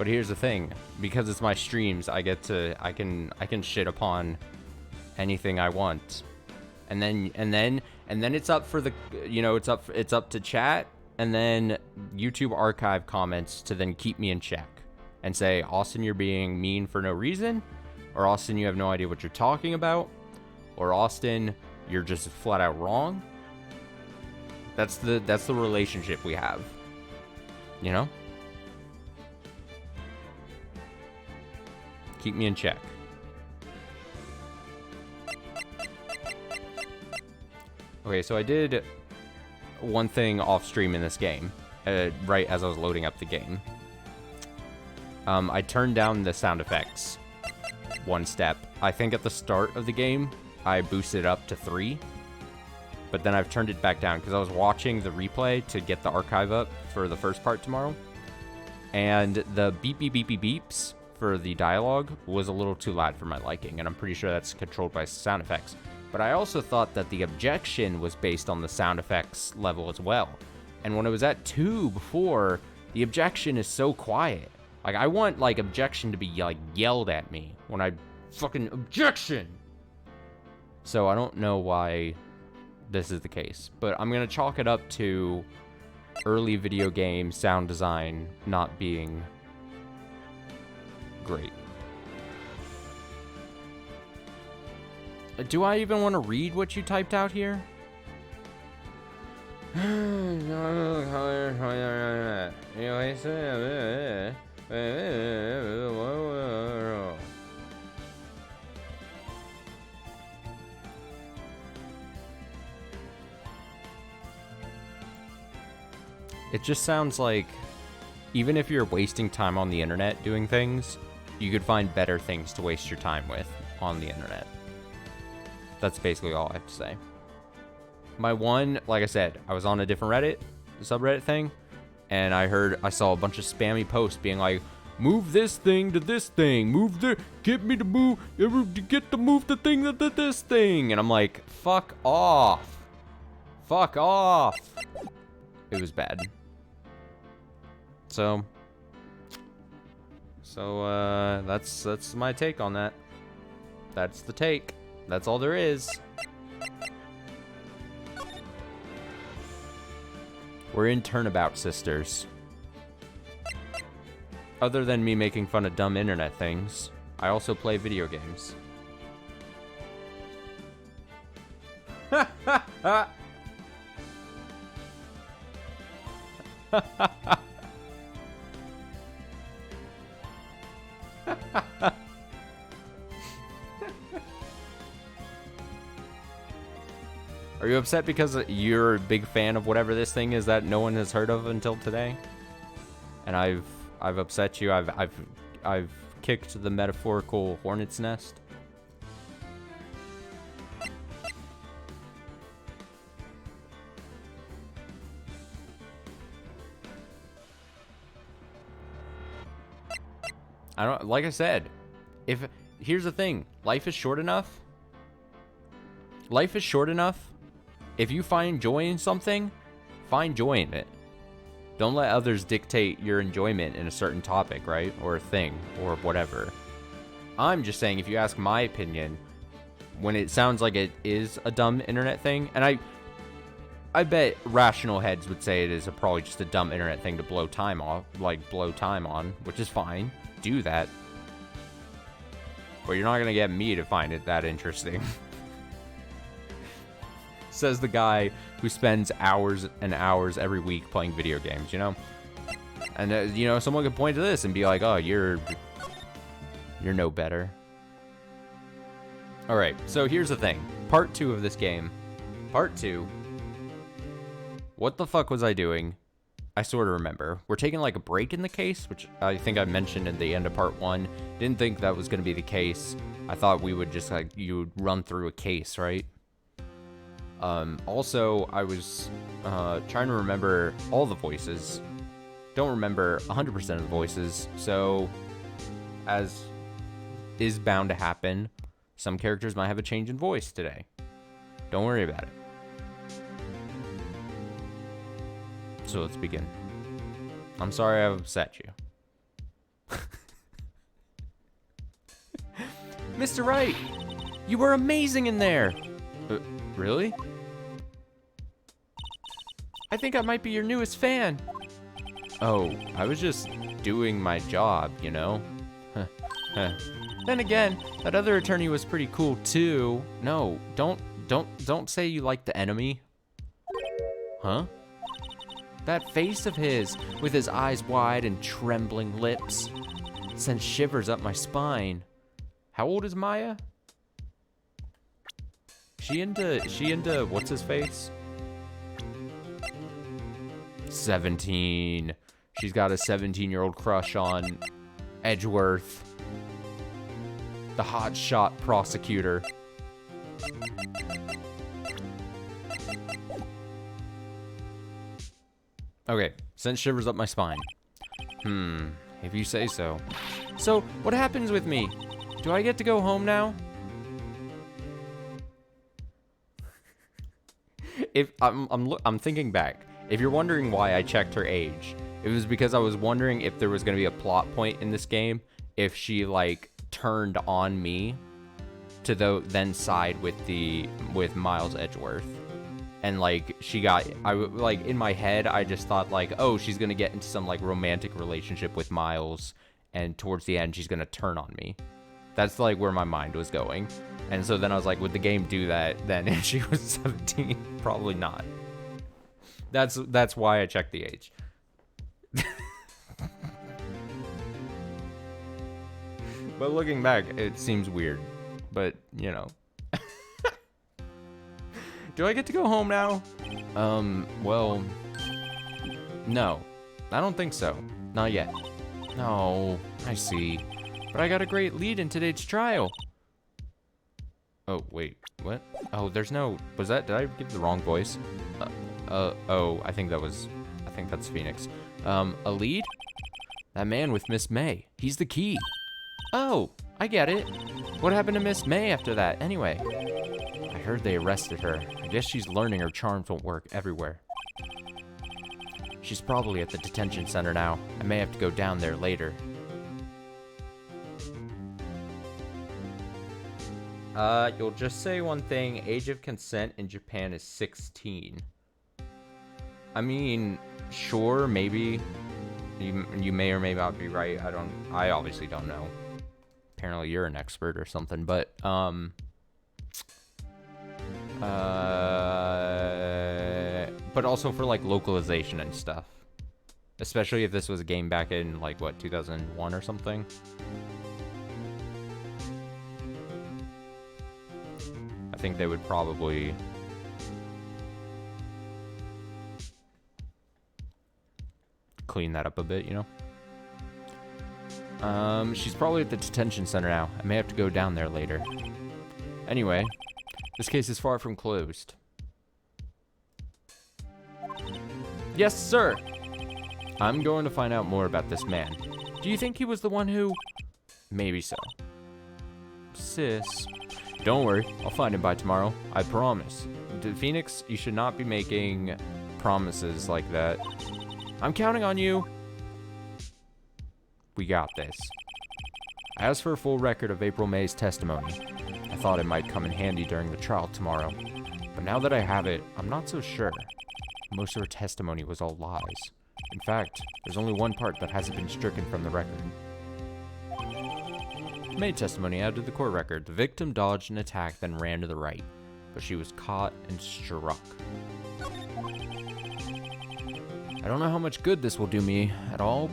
But here's the thing, because it's my streams, I can shit upon anything I want. And then it's up for the, you know, it's up to chat, and then YouTube archive comments to then keep me in check and say, Austin, you're being mean for no reason, or Austin, you have no idea what you're talking about, or Austin, you're just flat out wrong. That's the relationship we have, you know? Keep me in check. Okay, so I did one thing off stream in this game, right as I was loading up the game. I turned down the sound effects one step. I think at the start of the game, I boosted it up to 3, but then I've turned it back down because I was watching the replay to get the archive up for the first part tomorrow, and the beep beep beep beep beeps for the dialogue was a little too loud for my liking, and I'm pretty sure that's controlled by sound effects. But I also thought that the objection was based on the sound effects level as well. And when it was at 2 before, the objection is so quiet. Like, I want, like, objection to be, like, yelled at me when I fucking objection. So I don't know why this is the case, but I'm gonna chalk it up to early video game sound design not being great. Do I even want to read what you typed out here? It just sounds like, even if you're wasting time on the internet doing things, you could find better things to waste your time with on the internet. That's basically all I have to say. My one, like I said, I was on a different Reddit, subreddit thing, and I saw a bunch of spammy posts being like, move this thing to this thing, get me to move, get to move the thing to this thing, and I'm like, fuck off. Fuck off. It was bad. So that's my take on that. That's the take. That's all there is. We're in Turnabout Sisters. Other than me making fun of dumb internet things, I also play video games. Are you upset because you're a big fan of whatever this thing is that no one has heard of until today? And I've upset you. I've kicked the metaphorical hornet's nest. I don't, like I said, here's the thing, life is short enough. Life is short enough. If you find joy in something, find joy in it. Don't let others dictate your enjoyment in a certain topic, right? Or a thing, or whatever. I'm just saying, if you ask my opinion, when it sounds like it is a dumb internet thing, and I bet rational heads would say it is probably just a dumb internet thing to blow time on, which is fine. Do that. But you're not gonna get me to find it that interesting. Says the guy who spends hours and hours every week playing video games, you know? And, you know, someone could point to this and be like, oh, you're no better. Alright, so here's the thing. Part 2 of this game. Part 2. What the fuck was I doing? I sort of remember. We're taking like a break in the case, which I think I mentioned at the end of part 1. Didn't think that was going to be the case. I thought we would just like, you would run through a case, right? Also, I was trying to remember all the voices. Don't remember 100% of the voices, so as is bound to happen, some characters might have a change in voice today. Don't worry about it. So let's begin. I'm sorry I've upset you. Mr. Wright, you were amazing in there. Really? I think I might be your newest fan. Oh, I was just doing my job, you know? Then again, that other attorney was pretty cool too. No, don't say you like the enemy. Huh? That face of his, with his eyes wide and trembling lips, sends shivers up my spine. How old is Maya? She into what's his face? 17. She's got a 17-year-old crush on Edgeworth, the hotshot prosecutor. Okay, sent shivers up my spine. If you say so. So, what happens with me? Do I get to go home now? If I'm thinking back. If you're wondering why I checked her age, it was because I was wondering if there was going to be a plot point in this game if she like turned on me to then side with Miles Edgeworth. And like like in my head I just thought like, oh, she's going to get into some like romantic relationship with Miles and towards the end she's going to turn on me. That's like where my mind was going. And so then I was like, would the game do that then if she was 17? Probably not. That's why I checked the age. But looking back, it seems weird. But, you know. Do I get to go home now? Well, no. I don't think so. Not yet. No, I see. But I got a great lead in today's trial. Oh, wait, what? Oh, there's no, did I give the wrong voice? Oh, I think that's Phoenix. A lead? That man with Miss May. He's the key. Oh, I get it. What happened to Miss May after that, anyway? I heard they arrested her. I guess she's learning her charms won't work everywhere. She's probably at the detention center now. I may have to go down there later. You'll just say one thing. Age of consent in Japan is 16. I mean, sure, maybe. You may or may not be right. I obviously don't know. Apparently you're an expert or something, but, but also for, like, localization and stuff. Especially if this was a game back in, like, what, 2001 or something? I think they would probably... clean that up a bit, you know? She's probably at the detention center now. I may have to go down there later. Anyway, this case is far from closed. Yes, sir! I'm going to find out more about this man. Do you think he was the one who... Maybe so. Sis... Don't worry, I'll find him by tomorrow. I promise. Phoenix, you should not be making promises like that. I'm counting on you. We got this. I asked for a full record of April May's testimony. I thought it might come in handy during the trial tomorrow. But now that I have it, I'm not so sure. Most of her testimony was all lies. In fact, there's only one part that hasn't been stricken from the record. May testimony added to the court record. The victim dodged an attack, then ran to the right, but she was caught and struck. I don't know how much good this will do me at all.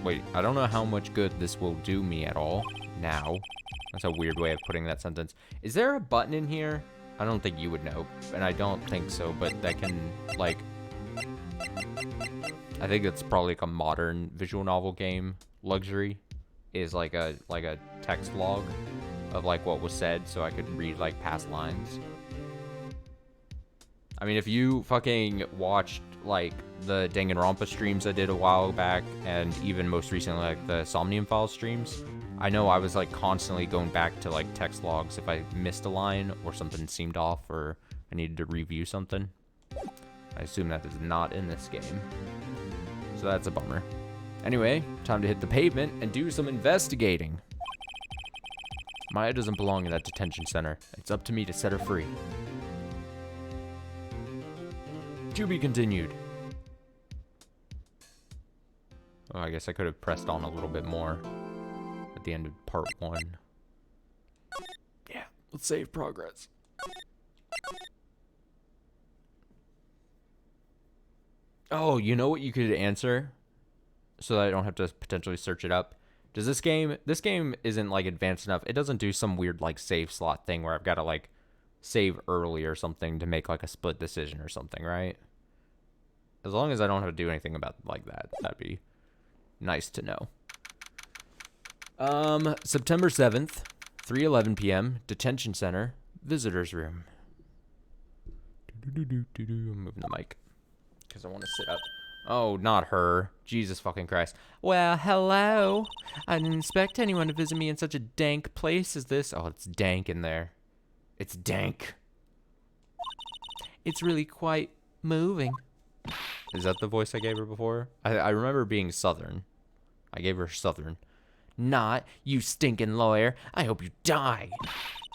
Wait, I don't know how much good this will do me at all now. That's a weird way of putting that sentence. Is there a button in here? I don't think you would know, and I don't think so, but that can, like... I think it's probably like a modern visual novel game luxury. Is like a text log of like what was said, so I could read like past lines. I mean, if you fucking watched like the Danganronpa streams I did a while back, and even most recently like the Somnium Files streams, I know I was like constantly going back to like text logs if I missed a line or something seemed off or I needed to review something. I assume that is not in this game, so that's a bummer. Anyway, time to hit the pavement and do some investigating. Maya doesn't belong in that detention center. It's up to me to set her free. To be continued. Oh, I guess I could have pressed on a little bit more at the end of part 1. Yeah, let's save progress. Oh, you know what you could answer? So that I don't have to potentially search it up. Does this game isn't like advanced enough. It doesn't do some weird like save slot thing where I've got to like save early or something to make like a split decision or something, right? As long as I don't have to do anything about like that, that'd be nice to know. September 7th, 3:11 p.m., detention center, visitors room. I'm moving the mic because I want to sit up. Oh, not her. Jesus fucking Christ. Well, hello. I didn't expect anyone to visit me in such a dank place as this. Oh, it's dank in there. It's dank. It's really quite moving. Is that the voice I gave her before? I remember being Southern. I gave her Southern. Not, you stinking lawyer. I hope you die.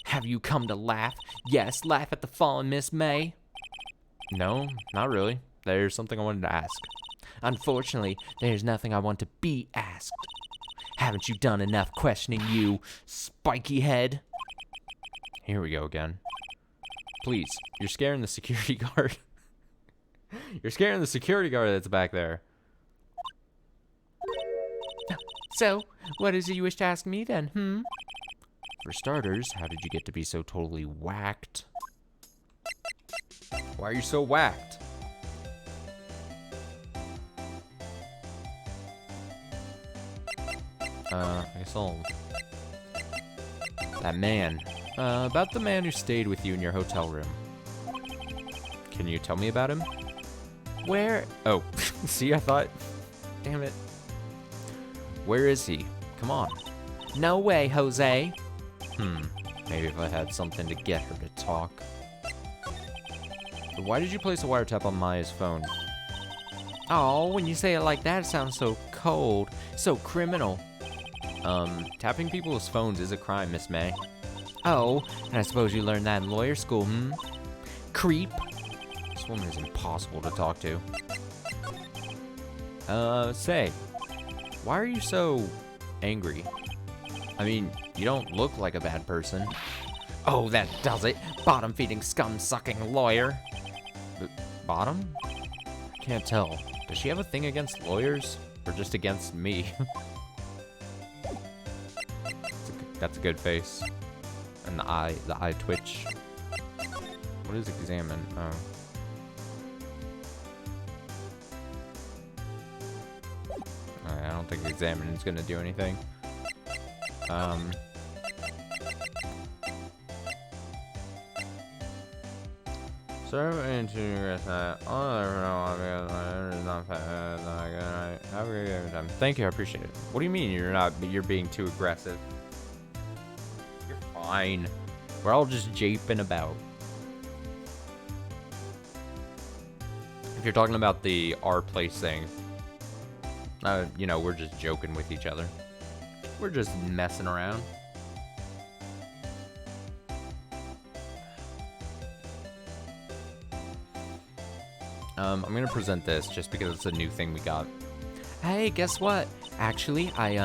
Have you come to laugh? Yes, laugh at the fallen Miss May. No, not really. There's something I wanted to ask. Unfortunately, there's nothing I want to be asked. Haven't you done enough questioning, you spiky head? Here we go again. Please, you're scaring the security guard. You're scaring the security guard that's back there. So, what is it you wish to ask me then, For starters, how did you get to be so totally whacked? Why are you so whacked? I guess I'll... That man. About the man who stayed with you in your hotel room. Can you tell me about him? Where? Oh, see, I thought... Damn it. Where is he? Come on. No way, Jose. Maybe if I had something to get her to talk. But why did you place a wiretap on Maya's phone? Oh, when you say it like that, it sounds so cold. So criminal. Tapping people's phones is a crime, Miss May. Oh, and I suppose you learned that in lawyer school, Creep. This woman is impossible to talk to. Say, why are you so angry? I mean, you don't look like a bad person. Oh, that does it. Bottom-feeding, scum-sucking lawyer. Bottom? I can't tell. Does she have a thing against lawyers? Or just against me? That's a good face. And the eye twitch. What is examine? Oh. I don't think examine is gonna do anything. Serve and to all I ever know is not have a good time. Thank you, I appreciate it. What do you mean you're being too aggressive? You're fine. We're all just japing about. If you're talking about the our place thing, you know, we're just joking with each other. We're just messing around. I'm gonna present this just because it's a new thing we got. Hey, guess what? Actually, I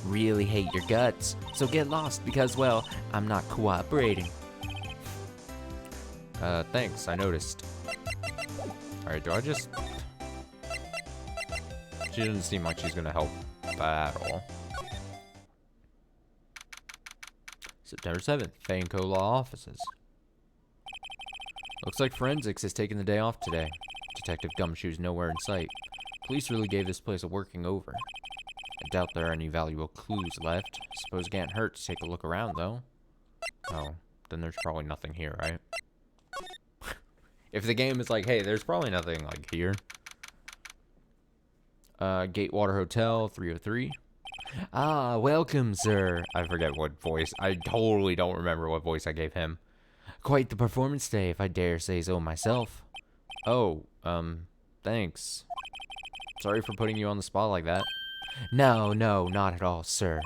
really hate your guts. So get lost because, well, I'm not cooperating. Thanks, I noticed. Alright, do I just... She doesn't seem like she's gonna help at all. September 7th, Fanco Law Offices. Looks like forensics has taken the day off today. Detective Gumshoe's nowhere in sight. Police really gave this place a working over. I doubt there are any valuable clues left. Suppose it can't hurt to take a look around, though. Oh, then there's probably nothing here, right? If the game is like, hey, there's probably nothing, like, here. Gatewater Hotel, 303. Ah, welcome, sir. I forget what voice. I totally don't remember what voice I gave him. Quite the performance today, if I dare say so myself. Oh, thanks. Sorry for putting you on the spot like that. No, not at all, sir.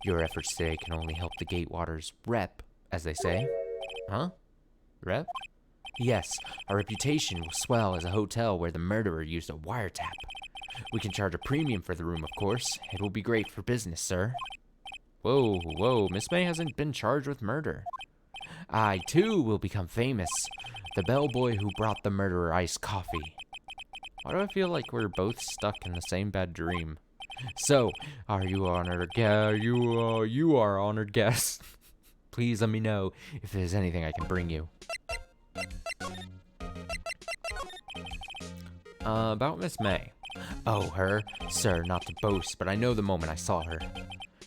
Your efforts today can only help the Gatewaters rep, as they say. Huh? Rep? Yes, our reputation will swell as a hotel where the murderer used a wiretap. We can charge a premium for the room, of course. It will be great for business, sir. Whoa, Miss May hasn't been charged with murder. I, too, will become famous. The bellboy who brought the murderer iced coffee. Why do I feel like we're both stuck in the same bad dream? So, are you honored guest? You are honored guest. Please let me know if there's anything I can bring you. About Miss May. Oh, her? Sir, not to boast, but I know the moment I saw her.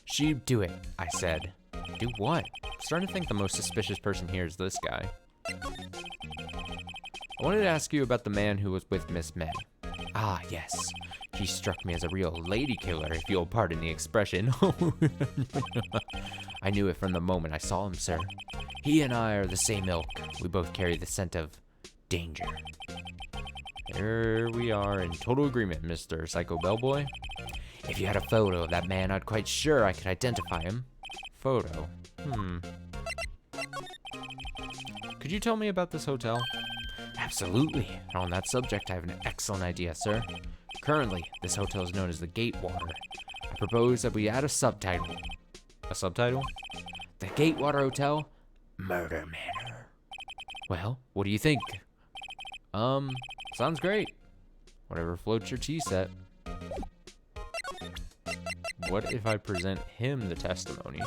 She'd do it, I said. Do what? I'm starting to think the most suspicious person here is this guy. I wanted to ask you about the man who was with Miss May. Ah, yes. He struck me as a real lady killer, if you'll pardon the expression. I knew it from the moment I saw him, sir. He and I are the same ilk. We both carry the scent of danger. There we are in total agreement, Mr. Psycho Bellboy. If you had a photo of that man, I'd quite sure I could identify him. Photo? Could you tell me about this hotel? Absolutely. And on that subject, I have an excellent idea, sir. Currently, this hotel is known as the Gatewater. I propose that we add a subtitle. A subtitle? The Gatewater Hotel, Murder Manor. Well, what do you think? Sounds great. Whatever floats your tea set. What if I present him the testimony?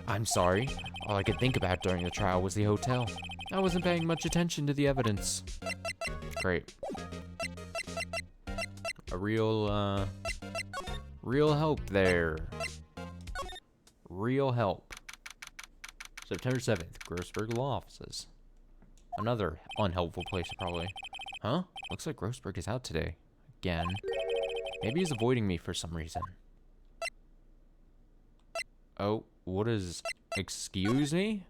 I'm sorry. All I could think about during the trial was the hotel. I wasn't paying much attention to the evidence. Great. A real help there. Real help. September 7th, Grossberg Law Offices. Another unhelpful place, probably. Huh? Looks like Grossberg is out today. Again. Maybe he's avoiding me for some reason. Oh, what is... Excuse me?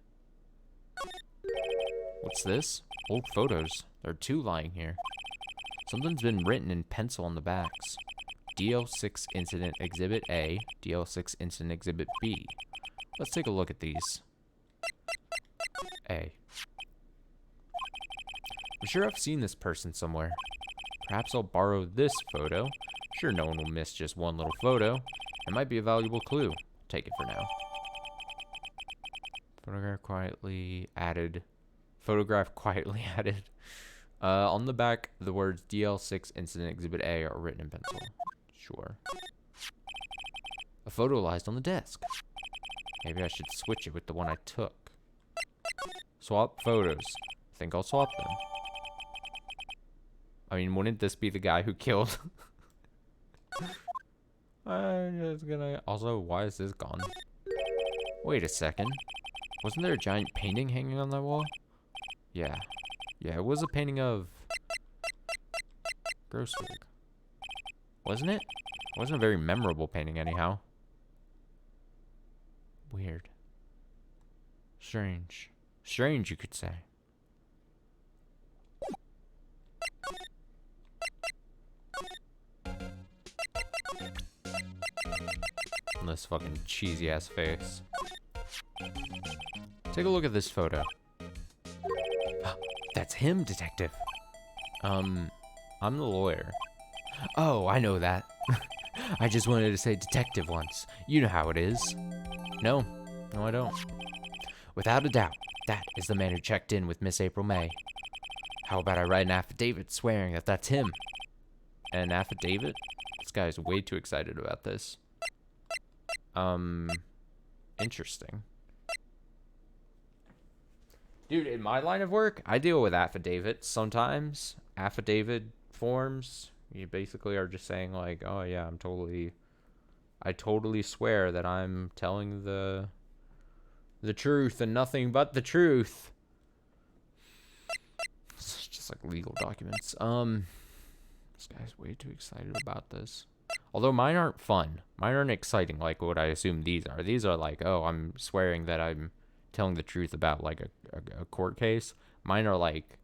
What's this? Old photos. There are two lying here. Something's been written in pencil on the backs. DL6 Incident Exhibit A, DL6 Incident Exhibit B. Let's take a look at these. A. I'm sure I've seen this person somewhere. Perhaps I'll borrow this photo. Sure, no one will miss just one little photo. It might be a valuable clue. Take it for now. Photograph quietly added. On the back, the words DL6 Incident Exhibit A are written in pencil. Sure. A photo lies on the desk. Maybe I should switch it with the one I took. Swap photos. I think I'll swap them. I mean, wouldn't this be the guy who killed? I'm just gonna... Also, why is this gone? Wait a second. Wasn't there a giant painting hanging on that wall? Yeah. Yeah, it was a painting of... Grossberg. Wasn't it? It wasn't a very memorable painting anyhow. Weird. Strange. Strange, you could say. This fucking cheesy ass face. Take a look at this photo. That's him, detective. I'm the lawyer. Oh, I know that. I just wanted to say detective once. You know how it is. No, I don't. Without a doubt, that is the man who checked in with Miss April May. How about I write an affidavit swearing that that's him? An affidavit? This guy's way too excited about this. Interesting. Dude, in my line of work, I deal with affidavits sometimes. Affidavit forms. You basically are just saying like, oh yeah, I totally swear that I'm telling the truth and nothing but the truth. It's just like legal documents. This guy's way too excited about this. Although mine aren't fun. Mine aren't exciting like what I assume these are. These are like, oh, I'm swearing that I'm telling the truth about like a court case. Mine are like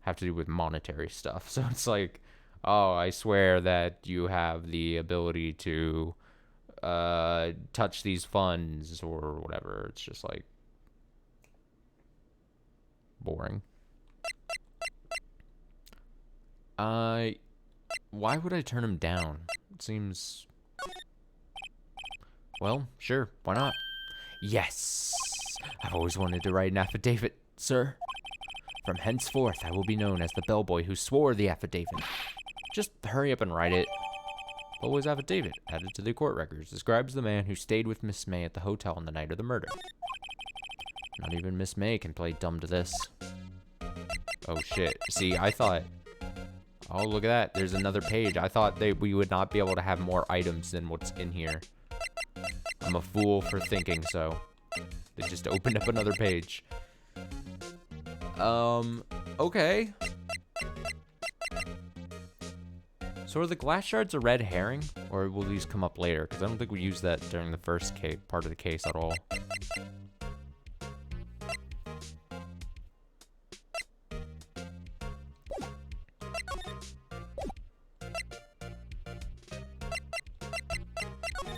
have to do with monetary stuff. So it's like, oh, I swear that you have the ability to touch these funds or whatever. It's just like boring. Why would I turn him down? It seems... Well, sure, why not? Yes! I've always wanted to write an affidavit, sir. From henceforth, I will be known as the bellboy who swore the affidavit. Just hurry up and write it. Bellboy's affidavit, added to the court records, describes the man who stayed with Miss May at the hotel on the night of the murder. Not even Miss May can play dumb to this. Oh shit. See, I thought... Oh, look at that. There's another page. I thought we would not be able to have more items than what's in here. I'm a fool for thinking so. They just opened up another page. Okay. So are the glass shards a red herring? Or will these come up later? Because I don't think we used that during the first part of the case at all.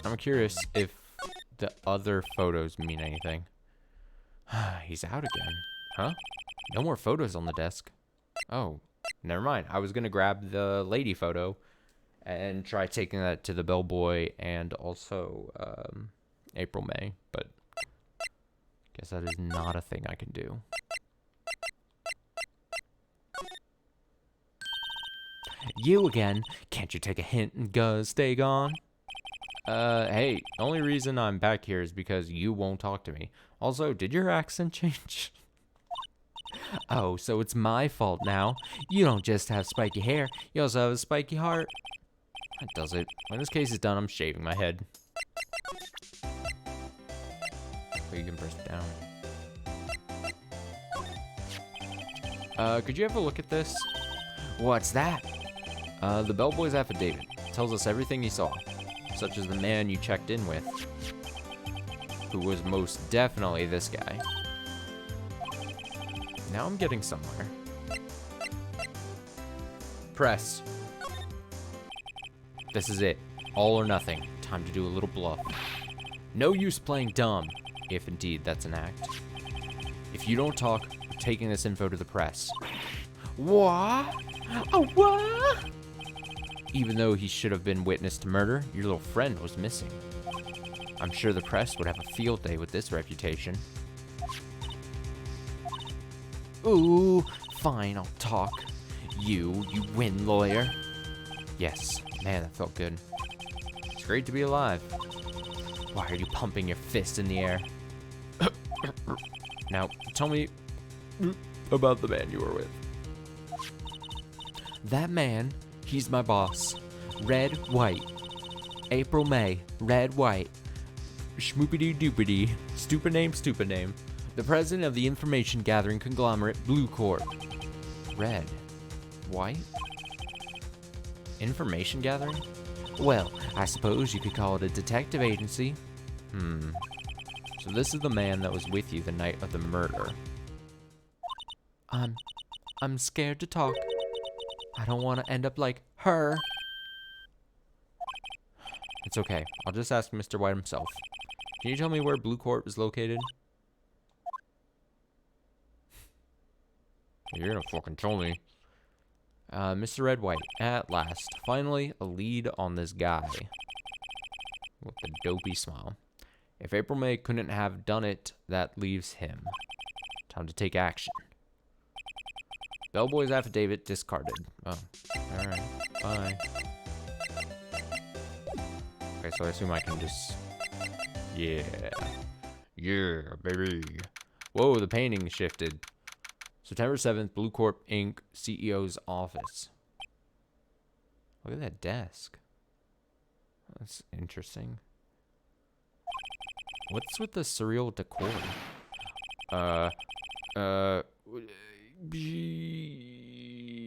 I'm curious if the other photos mean anything. He's out again. Huh? No more photos on the desk. Oh, never mind. I was going to grab the lady photo and try taking that to the bellboy and also April May, but guess that is not a thing I can do. You again. Can't you take a hint and stay gone? Hey, the only reason I'm back here is because you won't talk to me. Also, did your accent change? Oh, so it's my fault now. You don't just have spiky hair, you also have a spiky heart. That does it. When this case is done, I'm shaving my head. Oh, you can press it down. Could you have a look at this? What's that? The bellboy's affidavit tells us everything he saw. Such as the man you checked in with, who was most definitely this guy. Now I'm getting somewhere. Press. This is it. All or nothing. Time to do a little bluff. No use playing dumb, if indeed that's an act. If you don't talk, we're taking this info to the press. What? Oh, what? Even though he should have been witness to murder, your little friend was missing. I'm sure the press would have a field day with this reputation. Ooh, fine, I'll talk. You win, lawyer. Yes, man, that felt good. It's great to be alive. Why are you pumping your fist in the air? Now, tell me about the man you were with. That man... He's my boss. Red, white. April May. Red, white. Schmoopity doopity. Stupid name, stupid name. The president of the information gathering conglomerate Blue Corp. Red. White? Information gathering? Well, I suppose you could call it a detective agency. So this is the man that was with you the night of the murder. I'm scared to talk. I don't want to end up like her. It's okay. I'll just ask Mr. White himself. Can you tell me where Blue Corp is located? You're gonna fucking tell me. Mr. Red White, at last. Finally, a lead on this guy. With a dopey smile. If April May couldn't have done it, that leaves him. Time to take action. Bellboy's affidavit discarded. Oh, alright. Bye. Okay, so I assume I can just... Yeah. Yeah, baby. Whoa, the painting shifted. September 7th, Blue Corp Inc. CEO's office. Look at that desk. That's interesting. What's with the surreal decor?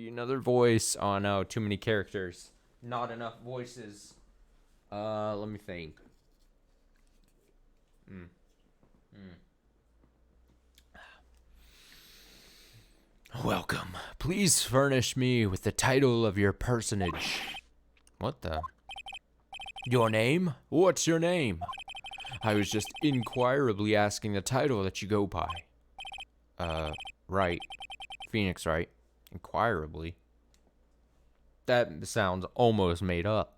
Another voice. Oh no, too many characters. Not enough voices. Let me think. Welcome. Please furnish me with the title of your personage. What the? Your name? What's your name? I was just inquirably asking the title that you go by. Wright. Phoenix Wright. Inquirably. That sounds almost made up.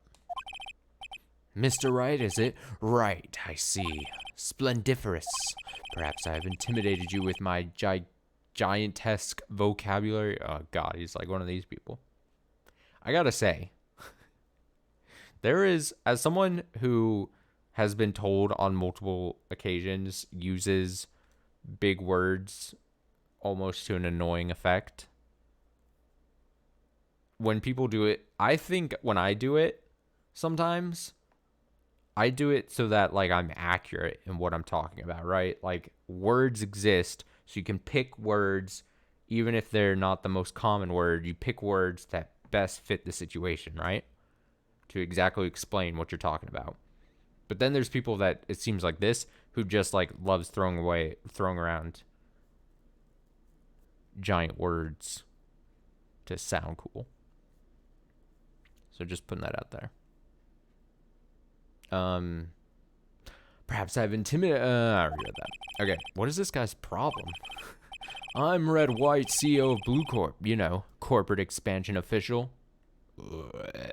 Mr. Wright, is it? Right, I see. Splendiferous. Perhaps I have intimidated you with my giantesque vocabulary. Oh, God, he's like one of these people. I gotta say, there is, as someone who has been told on multiple occasions, uses big words almost to an annoying effect. When people do it, I think when I do it, sometimes, I do it so that, like, I'm accurate in what I'm talking about, right? Like, words exist, so you can pick words, even if they're not the most common word, you pick words that best fit the situation, right? To exactly explain what you're talking about. But then there's people that, it seems like this, who just, like, loves throwing around giant words to sound cool. So just putting that out there. Perhaps I've intimidated. I already read that. Okay, what is this guy's problem? I'm Red White, CEO of Blue Corp. You know, corporate expansion official. Ugh.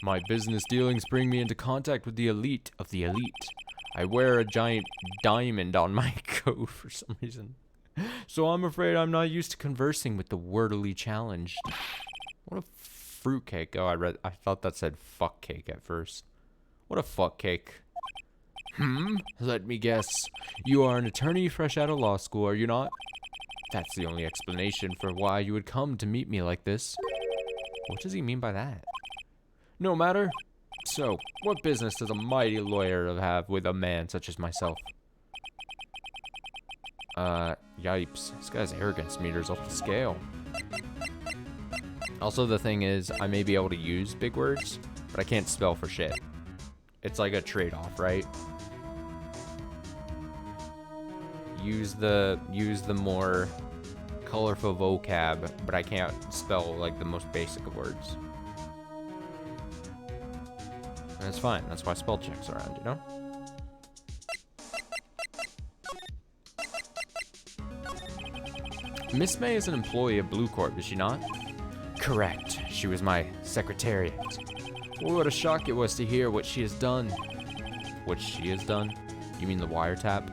My business dealings bring me into contact with the elite of the elite. I wear a giant diamond on my coat for some reason. So I'm afraid I'm not used to conversing with the wordily challenged. What a fruitcake. Oh, I thought that said fuck cake at first. What a fuck cake. Let me guess. You are an attorney fresh out of law school, are you not? That's the only explanation for why you would come to meet me like this. What does he mean by that? No matter. So, what business does a mighty lawyer have with a man such as myself? Yipes. This guy's arrogance meter's off the scale. Also, the thing is, I may be able to use big words, but I can't spell for shit. It's like a trade-off, right? Use the more colorful vocab, but I can't spell like the most basic of words. And it's fine. That's why spell check's around, you know? Miss May is an employee of Blue Corp, is she not? Correct. She was my secretariat. What a shock it was to hear what she has done. What she has done? You mean the wiretap?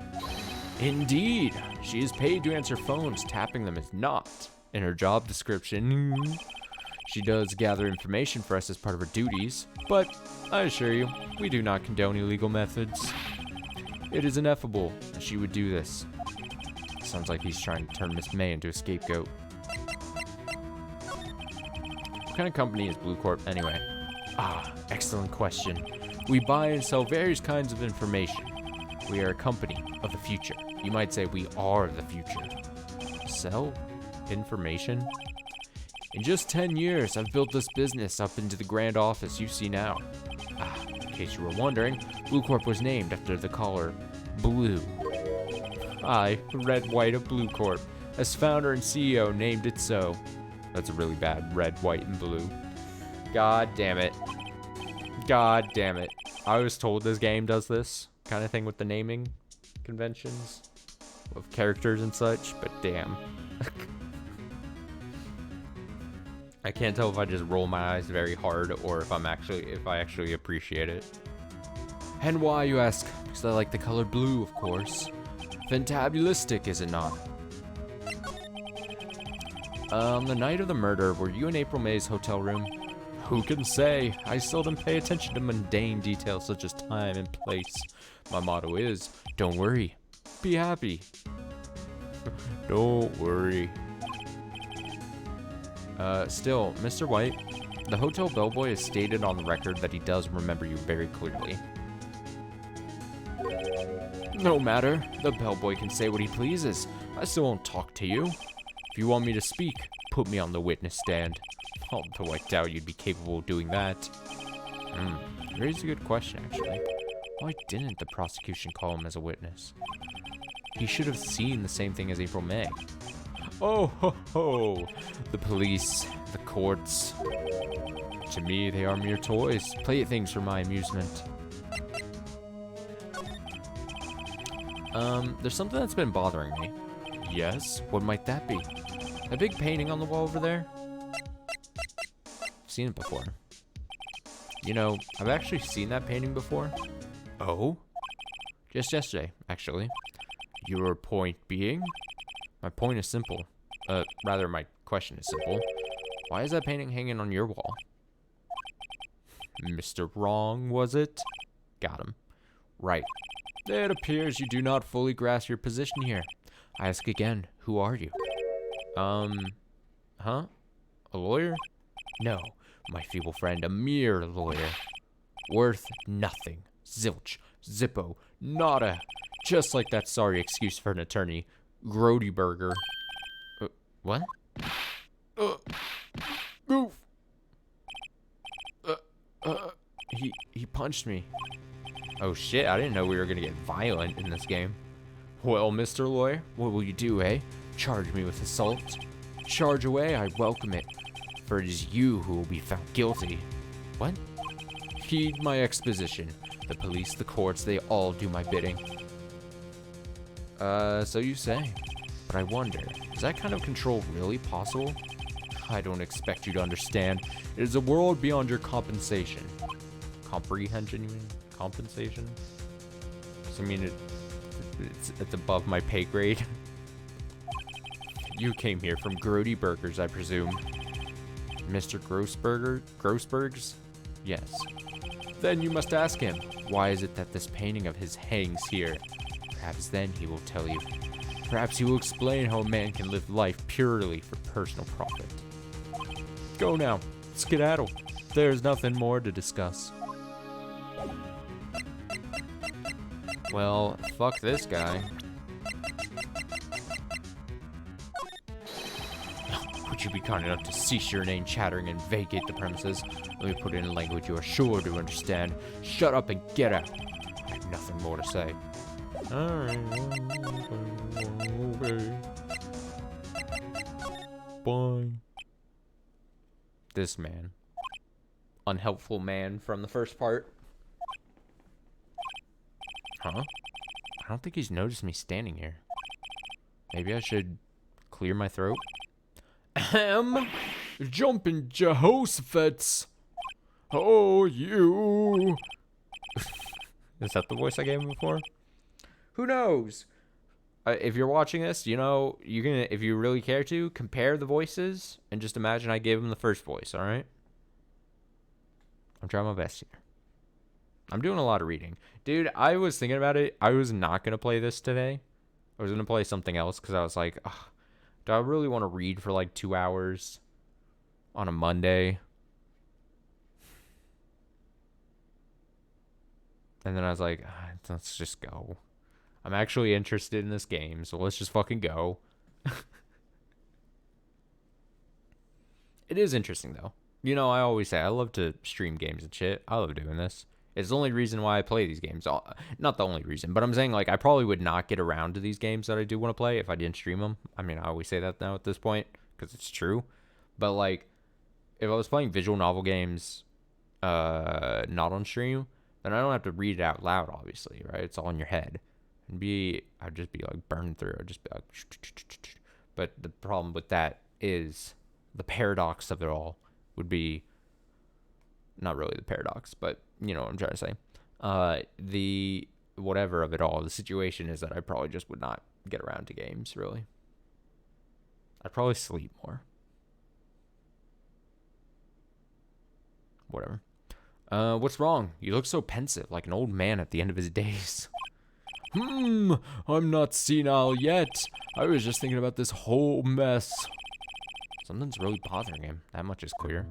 Indeed. She is paid to answer phones. Tapping them is not in her job description. She does gather information for us as part of her duties, but I assure you, we do not condone illegal methods. It is ineffable that she would do this. Sounds like he's trying to turn Miss May into a scapegoat. What kind of company is Blue Corp anyway? Ah, excellent question. We buy and sell various kinds of information. We are a company of the future. You might say we are the future. Sell information? In just 10 years, I've built this business up into the grand office you see now. Ah, in case you were wondering, Blue Corp was named after the color blue. I, Red White of Blue Corp, as founder and CEO, named it so. That's a really bad red, white, and blue. God damn it. God damn it. I was told this game does this kind of thing with the naming conventions of characters and such, but damn. I can't tell if I just roll my eyes very hard or if I actually appreciate it. And why, you ask? Because I like the color blue, of course. Fantabulistic, is it not? On the night of the murder, were you in April May's hotel room? Who can say? I seldom pay attention to mundane details such as time and place. My motto is, don't worry, be happy. Don't worry. Still, Mr. White, the Hotel Bellboy has stated on the record that he does remember you very clearly. No matter, the Bellboy can say what he pleases. I still won't talk to you. If you want me to speak, put me on the witness stand. Although I doubt you'd be capable of doing that. You raised a good question, actually. Why didn't the prosecution call him as a witness? He should have seen the same thing as April May. Oh, ho, ho. The police, the courts. To me, they are mere toys, playthings for my amusement. There's something that's been bothering me. Yes? What might that be? A big painting on the wall over there? I've seen it before. You know, I've actually seen that painting before. Oh? Just yesterday, actually. Your point being? My point is simple. Rather, my question is simple. Why is that painting hanging on your wall? Mr. Wrong, was it? Got him. Right. It appears you do not fully grasp your position here. I ask again, who are you? Huh? A lawyer? No, my feeble friend, a mere lawyer. Worth nothing. Zilch. Zippo. Nada. Just like that sorry excuse for an attorney. Grody Burger. What? Goof. He punched me. Oh shit, I didn't know we were gonna get violent in this game. Well, Mr. Lawyer, what will you do, eh? Charge me with assault? Charge away, I welcome it. For it is you who will be found guilty. What? Heed my exposition. The police, the courts, they all do my bidding. So you say. But I wonder, is that kind of control really possible? I don't expect you to understand. It is a world beyond your compensation. Comprehension, you mean? Compensation? So, I mean, it's above my pay grade. You came here from Grody Burgers, I presume. Mr. Grossberg's? Yes. Then you must ask him, why is it that this painting of his hangs here? Perhaps then he will tell you. Perhaps he will explain how a man can live life purely for personal profit. Go now. Skedaddle. There's nothing more to discuss. Well, fuck this guy. Would you be kind enough to cease your inane chattering and vacate the premises? Let me put it in language you are sure to understand. Shut up and get out. I have nothing more to say. Alright. Okay. Bye. This man. Unhelpful man from the first part. Huh? I don't think he's noticed me standing here. Maybe I should clear my throat. Ahem. Jumping Jehoshaphat's. Oh, you. Is that the voice I gave him before? Who knows? If you're watching this, you know, you're gonna, if you really care to, compare the voices and just imagine I gave him the first voice, alright? I'm trying my best here. I'm doing a lot of reading. Dude, I was thinking about it. I was not going to play this today. I was going to play something else because I was like, do I really want to read for like 2 hours on a Monday? And then I was like, let's just go. I'm actually interested in this game, so let's just fucking go. It is interesting, though. You know, I always say I love to stream games and shit. I love doing this. It's the only reason why I play these games. Not the only reason, but I'm saying, like, I probably would not get around to these games that I do want to play if I didn't stream them. I mean, I always say that now at this point, because it's true. But, like, if I was playing visual novel games not on stream, then I don't have to read it out loud, obviously, right? It's all in your head. I'd just be, like, burned through. I'd just be like... But the problem with that is the paradox of it all would be... Not really the paradox, but you know what I'm trying to say. The whatever of it all, the situation is that I probably just would not get around to games, really. I'd probably sleep more. Whatever. What's wrong? You look so pensive, like an old man at the end of his days. I'm not senile yet. I was just thinking about this whole mess. Something's really bothering him. That much is clear.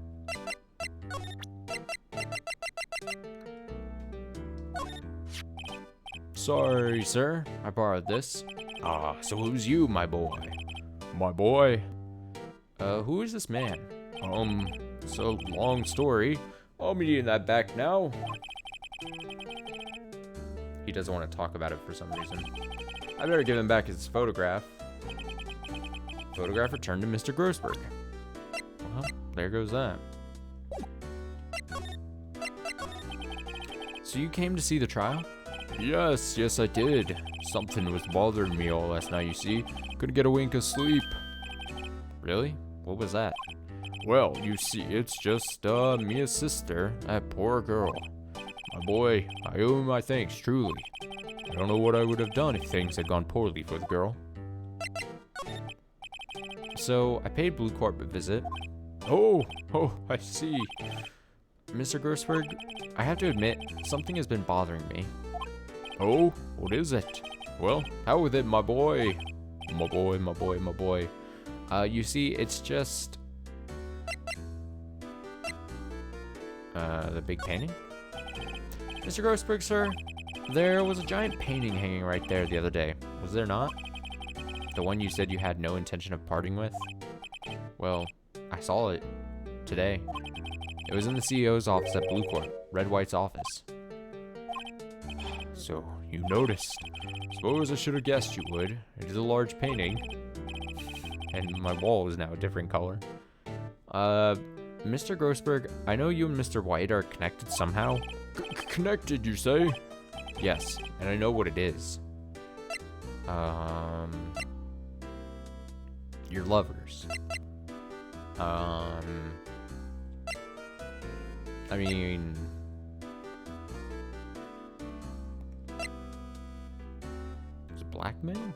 Sorry, sir. I borrowed this. Ah, so who's you, my boy? My boy? Who is this man? It's a long story. I'll be needing that back now. He doesn't want to talk about it for some reason. I better give him back his photograph. Photograph returned to Mr. Grossberg. Well, there goes that. So you came to see the trial? Yes, I did. Something was bothering me all last night, you see. Couldn't get a wink of sleep. Really? What was that? Well, you see, it's just, Mia's sister, that poor girl. My boy, I owe him my thanks, truly. I don't know what I would have done if things had gone poorly for the girl. So, I paid Blue Corp a visit. Oh, I see. Mr. Grossberg, I have to admit, something has been bothering me. Oh, what is it? Well, how with it, my boy? My boy. You see, it's just... the big painting? Mr. Grossberg, sir, there was a giant painting hanging right there the other day. Was there not? The one you said you had no intention of parting with? Well, I saw it today. It was in the CEO's office at Blue Corp, Red White's office. So, you noticed. Suppose I should have guessed you would. It is a large painting. And my wall is now a different color. Mr. Grossberg, I know you and Mr. White are connected somehow. Connected, you say? Yes, and I know what it is. You're lovers. I mean... Is it blackmail?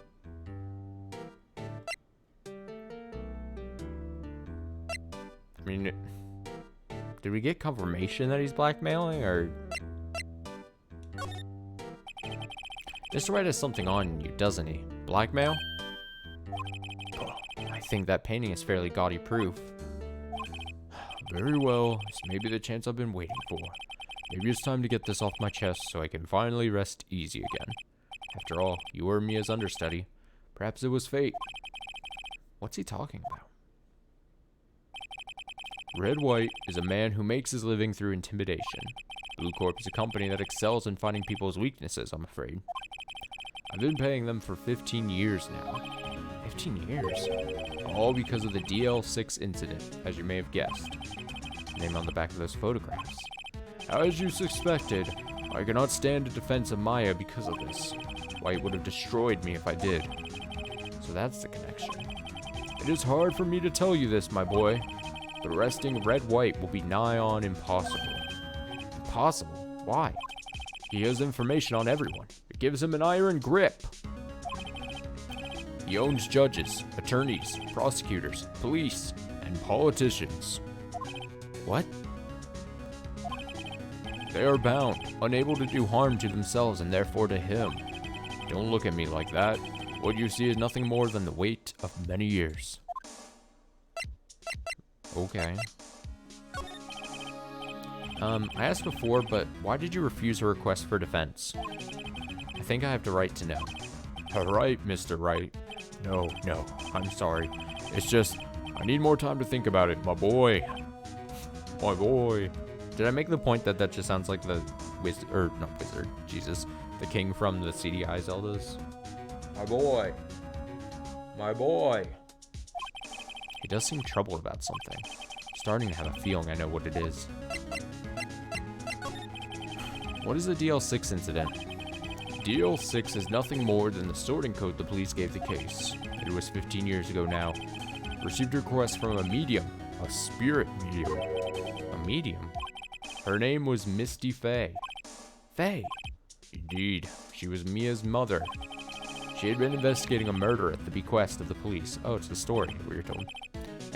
I mean, did we get confirmation that he's blackmailing, or... Mr. Wright has something on you, doesn't he? Blackmail? Oh, I think that painting is fairly gaudy proof. Very well, this may be the chance I've been waiting for. Maybe it's time to get this off my chest so I can finally rest easy again. After all, you were Mia's understudy. Perhaps it was fate. What's he talking about? Red White is a man who makes his living through intimidation. Blue Corp is a company that excels in finding people's weaknesses, I'm afraid. I've been paying them for 15 years now. 15 years? All because of the DL6 incident, as you may have guessed. Name on the back of those photographs. As you suspected, I cannot stand in defense of Maya because of this. White would have destroyed me if I did. So that's the connection. It is hard for me to tell you this, my boy. But arresting Red White will be nigh on impossible. Impossible? Why? He has information on everyone. It gives him an iron grip. He owns judges, attorneys, prosecutors, police, and politicians. What? They are bound, unable to do harm to themselves and therefore to him. Don't look at me like that. What you see is nothing more than the weight of many years. Okay. I asked before, but why did you refuse a request for defense? I think I have the right to know. All right, Mr. Wright. No, I'm sorry. It's just, I need more time to think about it, my boy. My boy. Did I make the point that just sounds like the wizard, or not wizard, Jesus, the king from the CDI Zeldas? My boy. My boy. He does seem troubled about something. Starting to have a feeling I know what it is. What is the DL6 incident? DL6 is nothing more than the sorting code the police gave the case. It was 15 years ago now. Received a request from a medium, a spirit medium. A medium? Her name was Misty Faye. Faye? Indeed, she was Mia's mother. She had been investigating a murder at the bequest of the police. Oh, it's the story we were told.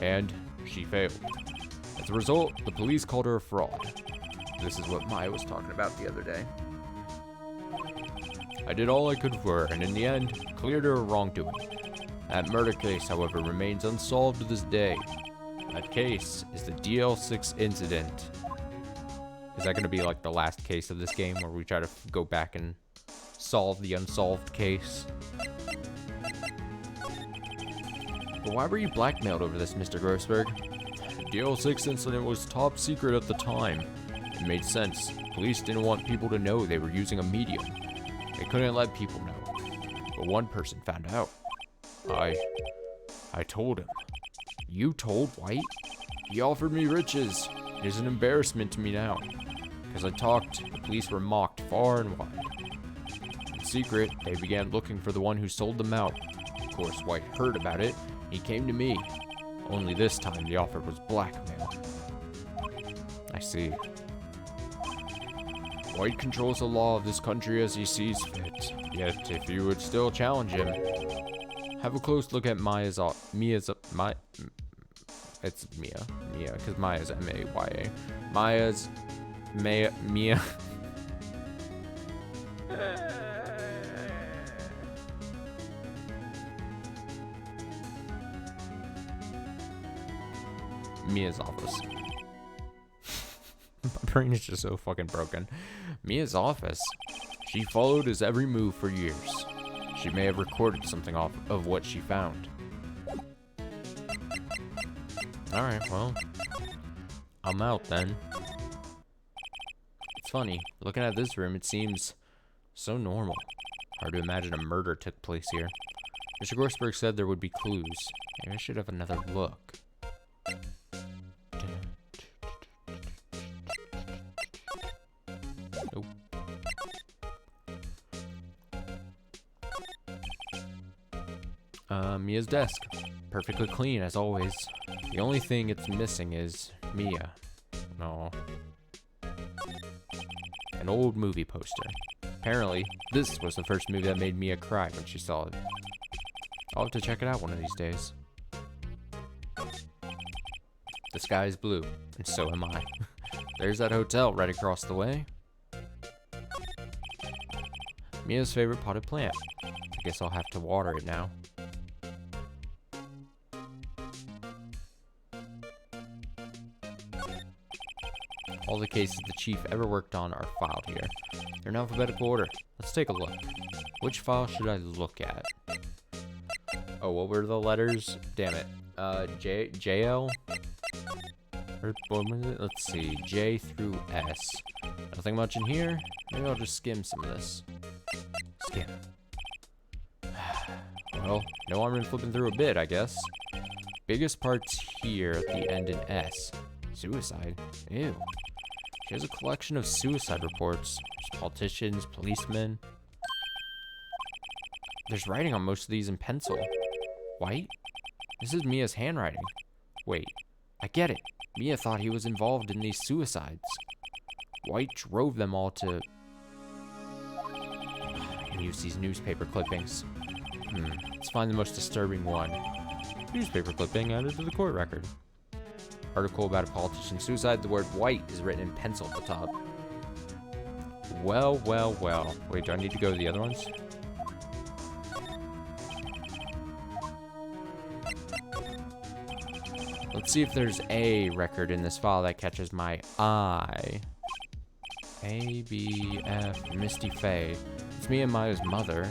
And she failed. As a result, the police called her a fraud. This is what Maya was talking about the other day. I did all I could for her, and in the end, cleared her of wrongdoing. That murder case, however, remains unsolved to this day. That case is the DL6 incident. Is that going to be like the last case of this game, where we try to go back and solve the unsolved case? But why were you blackmailed over this, Mr. Grossberg? The DL6 incident was top secret at the time. It made sense. Police didn't want people to know they were using a medium. They couldn't let people know. But one person found out. I told him. You told White? He offered me riches. It is an embarrassment to me now. Because I talked, the police were mocked far and wide. In secret, they began looking for the one who sold them out. Of course, White heard about it. He came to me. Only this time, the offer was blackmail. I see. White controls the law of this country as he sees fit. Yet, if you would still challenge him, have a close look at it's Mia, because Maya's M-A-Y-A. Mia. Mia's office. My brain is just so fucking broken. Mia's office. She followed his every move for years. She may have recorded something off of what she found. Alright, well, I'm out then. It's funny, looking at this room, it seems so normal. Hard to imagine a murder took place here. Mr. Gorsberg said there would be clues. Maybe I should have another look. Nope. Mia's desk. Perfectly clean, as always. The only thing it's missing is Mia. No. An old movie poster. Apparently, this was the first movie that made Mia cry when she saw it. I'll have to check it out one of these days. The sky is blue, and so am I. There's that hotel right across the way. Mia's favorite potted plant. I guess I'll have to water it now. All the cases the chief ever worked on are filed here. They're in alphabetical order. Let's take a look. Which file should I look at? Oh, what were the letters? Damn it. JL? Or what was it? Let's see. J through S. Nothing much in here. Maybe I'll just skim some of this. Skim. Well, no harm in flipping through a bit, I guess. Biggest parts here at the end in S. Suicide? Ew. She has a collection of suicide reports. There's politicians, policemen. There's writing on most of these in pencil. White? This is Mia's handwriting. Wait, I get it. Mia thought he was involved in these suicides. White drove them all to... and use these newspaper clippings. Let's find the most disturbing one. Newspaper clipping added to the court record. Article about a politician's suicide. The word white is written in pencil at the top. Well, well, well. Wait, do I need to go to the other ones? Let's see if there's a record in this file that catches my eye. A, B, F, Misty Faye. It's me and Maya's mother.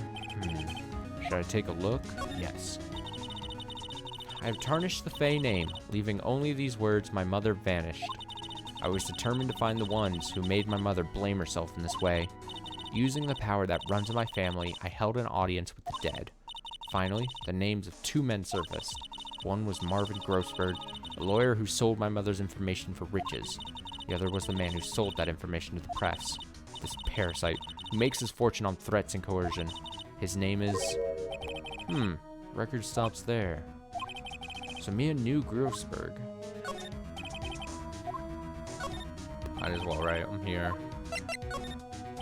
Should I take a look? Yes. I have tarnished the Faye name, leaving only these words, my mother vanished. I was determined to find the ones who made my mother blame herself in this way. Using the power that runs in my family, I held an audience with the dead. Finally, the names of two men surfaced. One was Marvin Grossberg, a lawyer who sold my mother's information for riches. The other was the man who sold that information to the press. This parasite, who makes his fortune on threats and coercion. His name is... record stops there. So Mia knew Grossberg. Might as well, right? I'm here.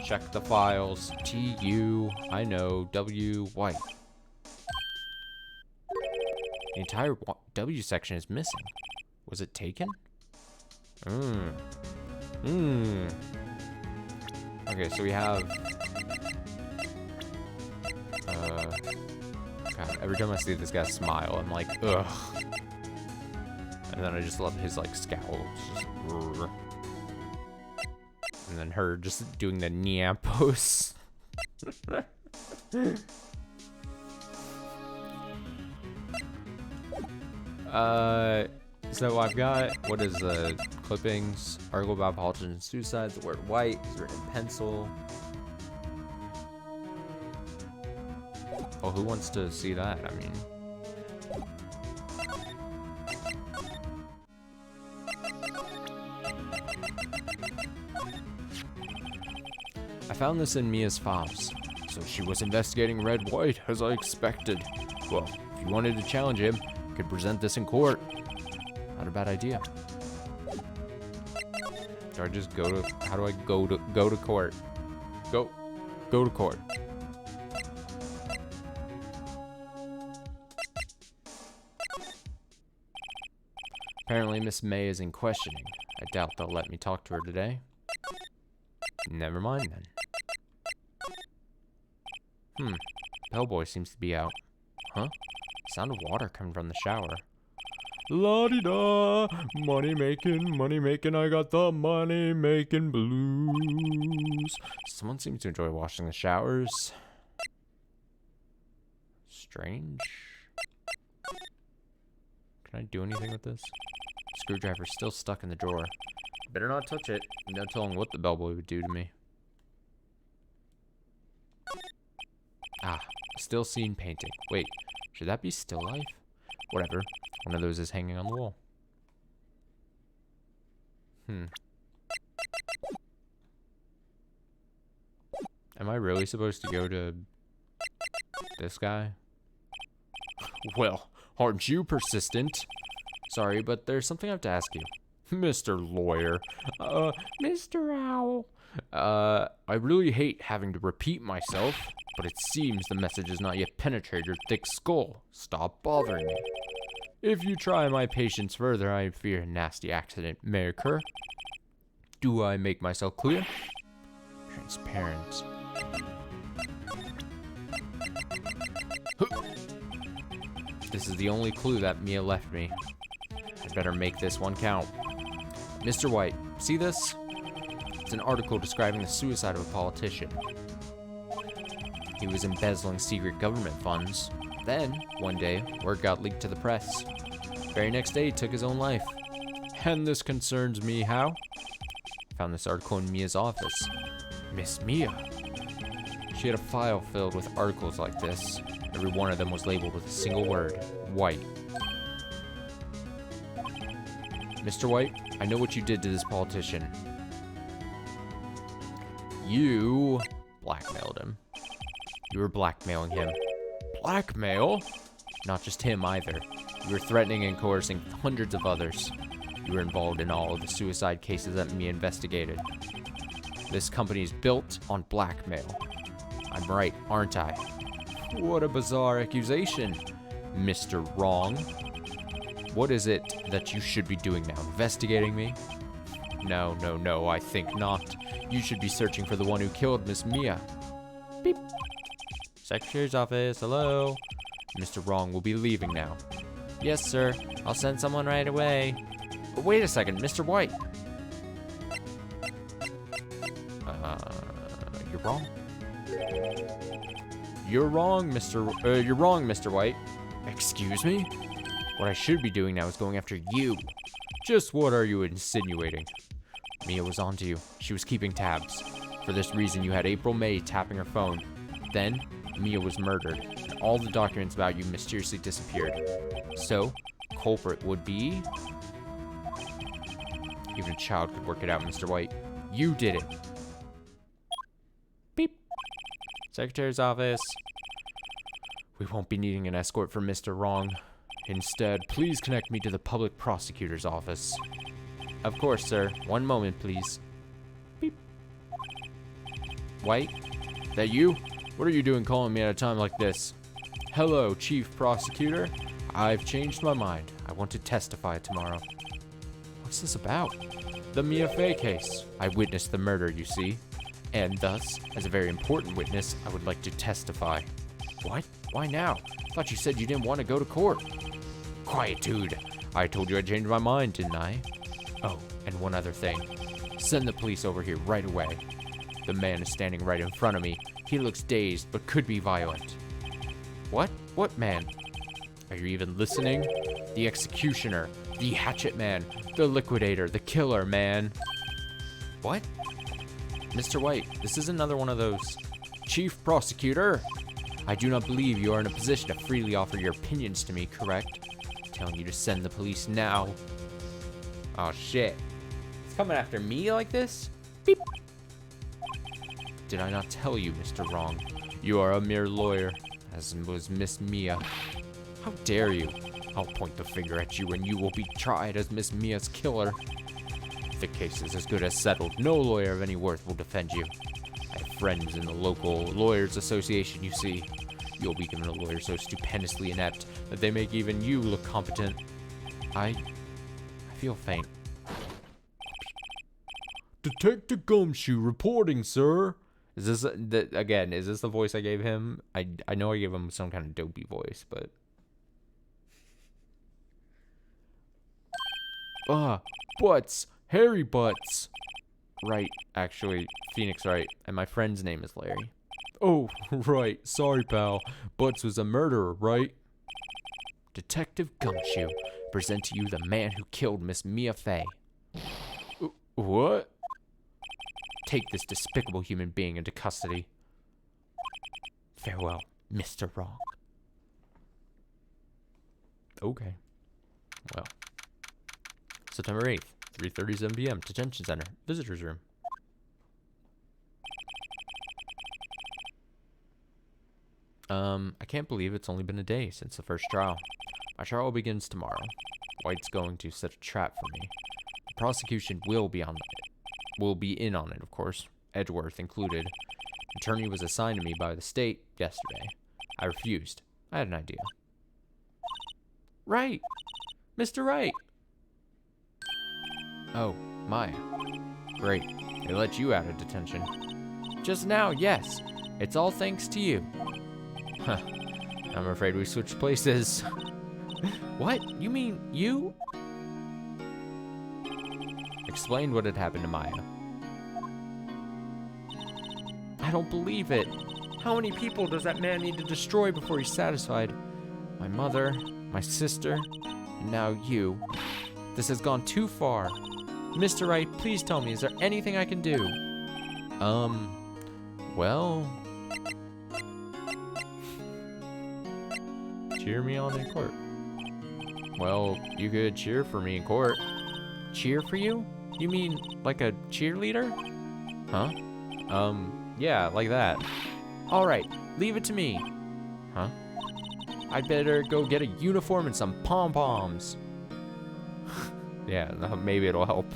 Check the files. T-U, I know, W, White. The entire W section is missing. Was it taken? Okay, so we have... God, every time I see this guy smile, I'm like, ugh. And then I just love his, like, scowl. It's just... And then her just doing the Nia pose. So I've got, what is the clippings? Article about politician suicide. The word white is written in pencil. Oh, who wants to see that? I mean, I found this in Mia's files. So she was investigating Red White, as I expected. Well, if you wanted to challenge him, you could present this in court. Not a bad idea. Do I just go to, how do I go to court? Go to court. Apparently Miss May is in questioning. I doubt they'll let me talk to her today. Never mind then. Bellboy seems to be out. Huh? Sound of water coming from the shower. La-di-da, money making, I got the money making blues. Someone seems to enjoy washing the showers. Strange. Can I do anything with this? Screwdriver's still stuck in the drawer. Better not touch it. No telling what the bellboy would do to me. Ah, still seen painting. Wait, should that be still life? Whatever. One of those is hanging on the wall. Am I really supposed to go to this guy? Well, aren't you persistent? Sorry, but there's something I have to ask you. Mr. Lawyer. Mr. Owl. I really hate having to repeat myself, but it seems the message has not yet penetrated your thick skull. Stop bothering me. If you try my patience further, I fear a nasty accident may occur. Do I make myself clear? Transparent. This is the only clue that Mia left me. I better make this one count. Mr. White, see this? It's an article describing the suicide of a politician. He was embezzling secret government funds. Then, one day, word got leaked to the press. Very next day, he took his own life. And this concerns me how? Found this article in Mia's office. Miss Mia. She had a file filled with articles like this. Every one of them was labeled with a single word, White. Mr. White, I know what you did to this politician. You blackmailed him. You were blackmailing him. Blackmail? Not just him either. You were threatening and coercing hundreds of others. You were involved in all of the suicide cases that Mia investigated. This company is built on blackmail. I'm right, aren't I? What a bizarre accusation, Mr. Wrong. What is it that you should be doing now? Investigating me? No, I think not. You should be searching for the one who killed Miss Mia. Beep. Secretary's office, hello? Mr. Wrong will be leaving now. Yes, sir. I'll send someone right away. But wait a second, Mr. White. You're wrong. You're wrong, Mr. White. Excuse me? What I should be doing now is going after you. Just what are you insinuating? Mia was onto you. She was keeping tabs. For this reason, you had April May tapping her phone. Then, Mia was murdered, and all the documents about you mysteriously disappeared. So, culprit would be... Even a child could work it out, Mr. White. You did it. Beep. Secretary's office. We won't be needing an escort from Mr. Wrong. Instead, please connect me to the public prosecutor's office. Of course, sir. One moment, please. Beep. White? That you? What are you doing calling me at a time like this? Hello, Chief Prosecutor. I've changed my mind. I want to testify tomorrow. What's this about? The Mia Fey case. I witnessed the murder, you see. And thus, as a very important witness, I would like to testify. What? Why now? Thought you said you didn't want to go to court. Quietude. I told you I changed my mind, didn't I? Oh, and one other thing. Send the police over here right away. The man is standing right in front of me. He looks dazed, but could be violent. What? What man? Are you even listening? The executioner, the hatchet man, the liquidator, the killer man. What? Mr. White, this is another one of those. Chief Prosecutor, I do not believe you are in a position to freely offer your opinions to me, correct? I'm telling you to send the police now. Oh shit. It's coming after me like this? Beep. Did I not tell you, Mr. Wrong? You are a mere lawyer, as was Miss Mia. How dare you? I'll point the finger at you and you will be tried as Miss Mia's killer. The case is as good as settled. No lawyer of any worth will defend you. I have friends in the local lawyers association, you see. You'll be given a lawyer so stupendously inept that they make even you look competent. I feel faint. Detective Gumshoe reporting, sir. Is this, again, is this the voice I gave him? I know I gave him some kind of dopey voice, but... Butts. Harry Butts. Right, actually, Phoenix Wright, and my friend's name is Larry. Oh, right, sorry, pal. Butts was a murderer, right? Detective Gumshoe, present to you the man who killed Miss Mia Fey. What? Take this despicable human being into custody. Farewell, Mr. Wrong. Okay. Well. September 8th, 3:37 p.m. Detention Center, Visitor's Room. I can't believe it's only been a day since the first trial. My trial begins tomorrow. White's going to set a trap for me. The prosecution will be in on it, of course, Edgeworth included. Attorney was assigned to me by the state yesterday. I refused. I had an idea. Right! Mr. Wright! Oh, Maya. Great. They let you out of detention. Just now, yes. It's all thanks to you. Huh. I'm afraid we switched places. What? You mean you? Explained what had happened to Maya. I don't believe it. How many people does that man need to destroy before he's satisfied? My mother, my sister, and now you. This has gone too far. Mr. Wright, please tell me, is there anything I can do? Well... cheer me on in court. Well, you could cheer for me in court. Cheer for you? You mean like a cheerleader? Huh? Yeah, like that. Alright, leave it to me. Huh? I'd better go get a uniform and some pom-poms. Yeah, maybe it'll help.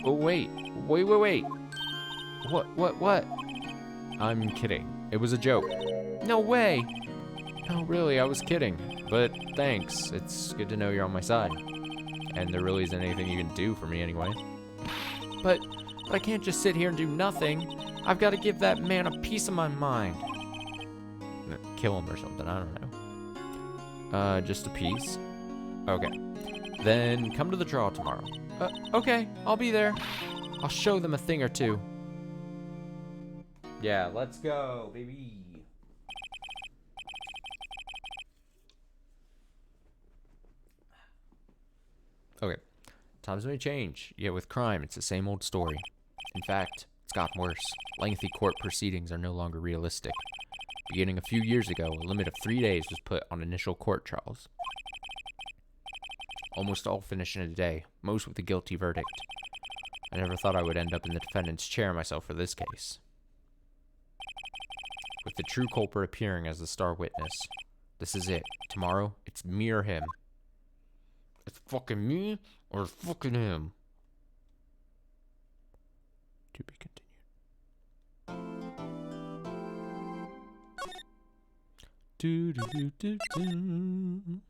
Wait. What? I'm kidding. It was a joke. No way! No, really, I was kidding. But thanks. It's good to know you're on my side. And there really isn't anything you can do for me anyway. But I can't just sit here and do nothing. I've got to give that man a piece of my mind. Kill him or something, I don't know. Just a piece? Okay. Then come to the trial tomorrow. Okay, I'll be there. I'll show them a thing or two. Yeah, let's go, baby. Okay, times may change, yet with crime, it's the same old story. In fact, it's gotten worse. Lengthy court proceedings are no longer realistic. Beginning a few years ago, a limit of 3 days was put on initial court trials. Almost all finish in a day, most with a guilty verdict. I never thought I would end up in the defendant's chair myself for this case. With the true culprit appearing as the star witness. This is it. Tomorrow, it's me or him. It's fucking me or it's fucking him. To be continued. Do do do do do.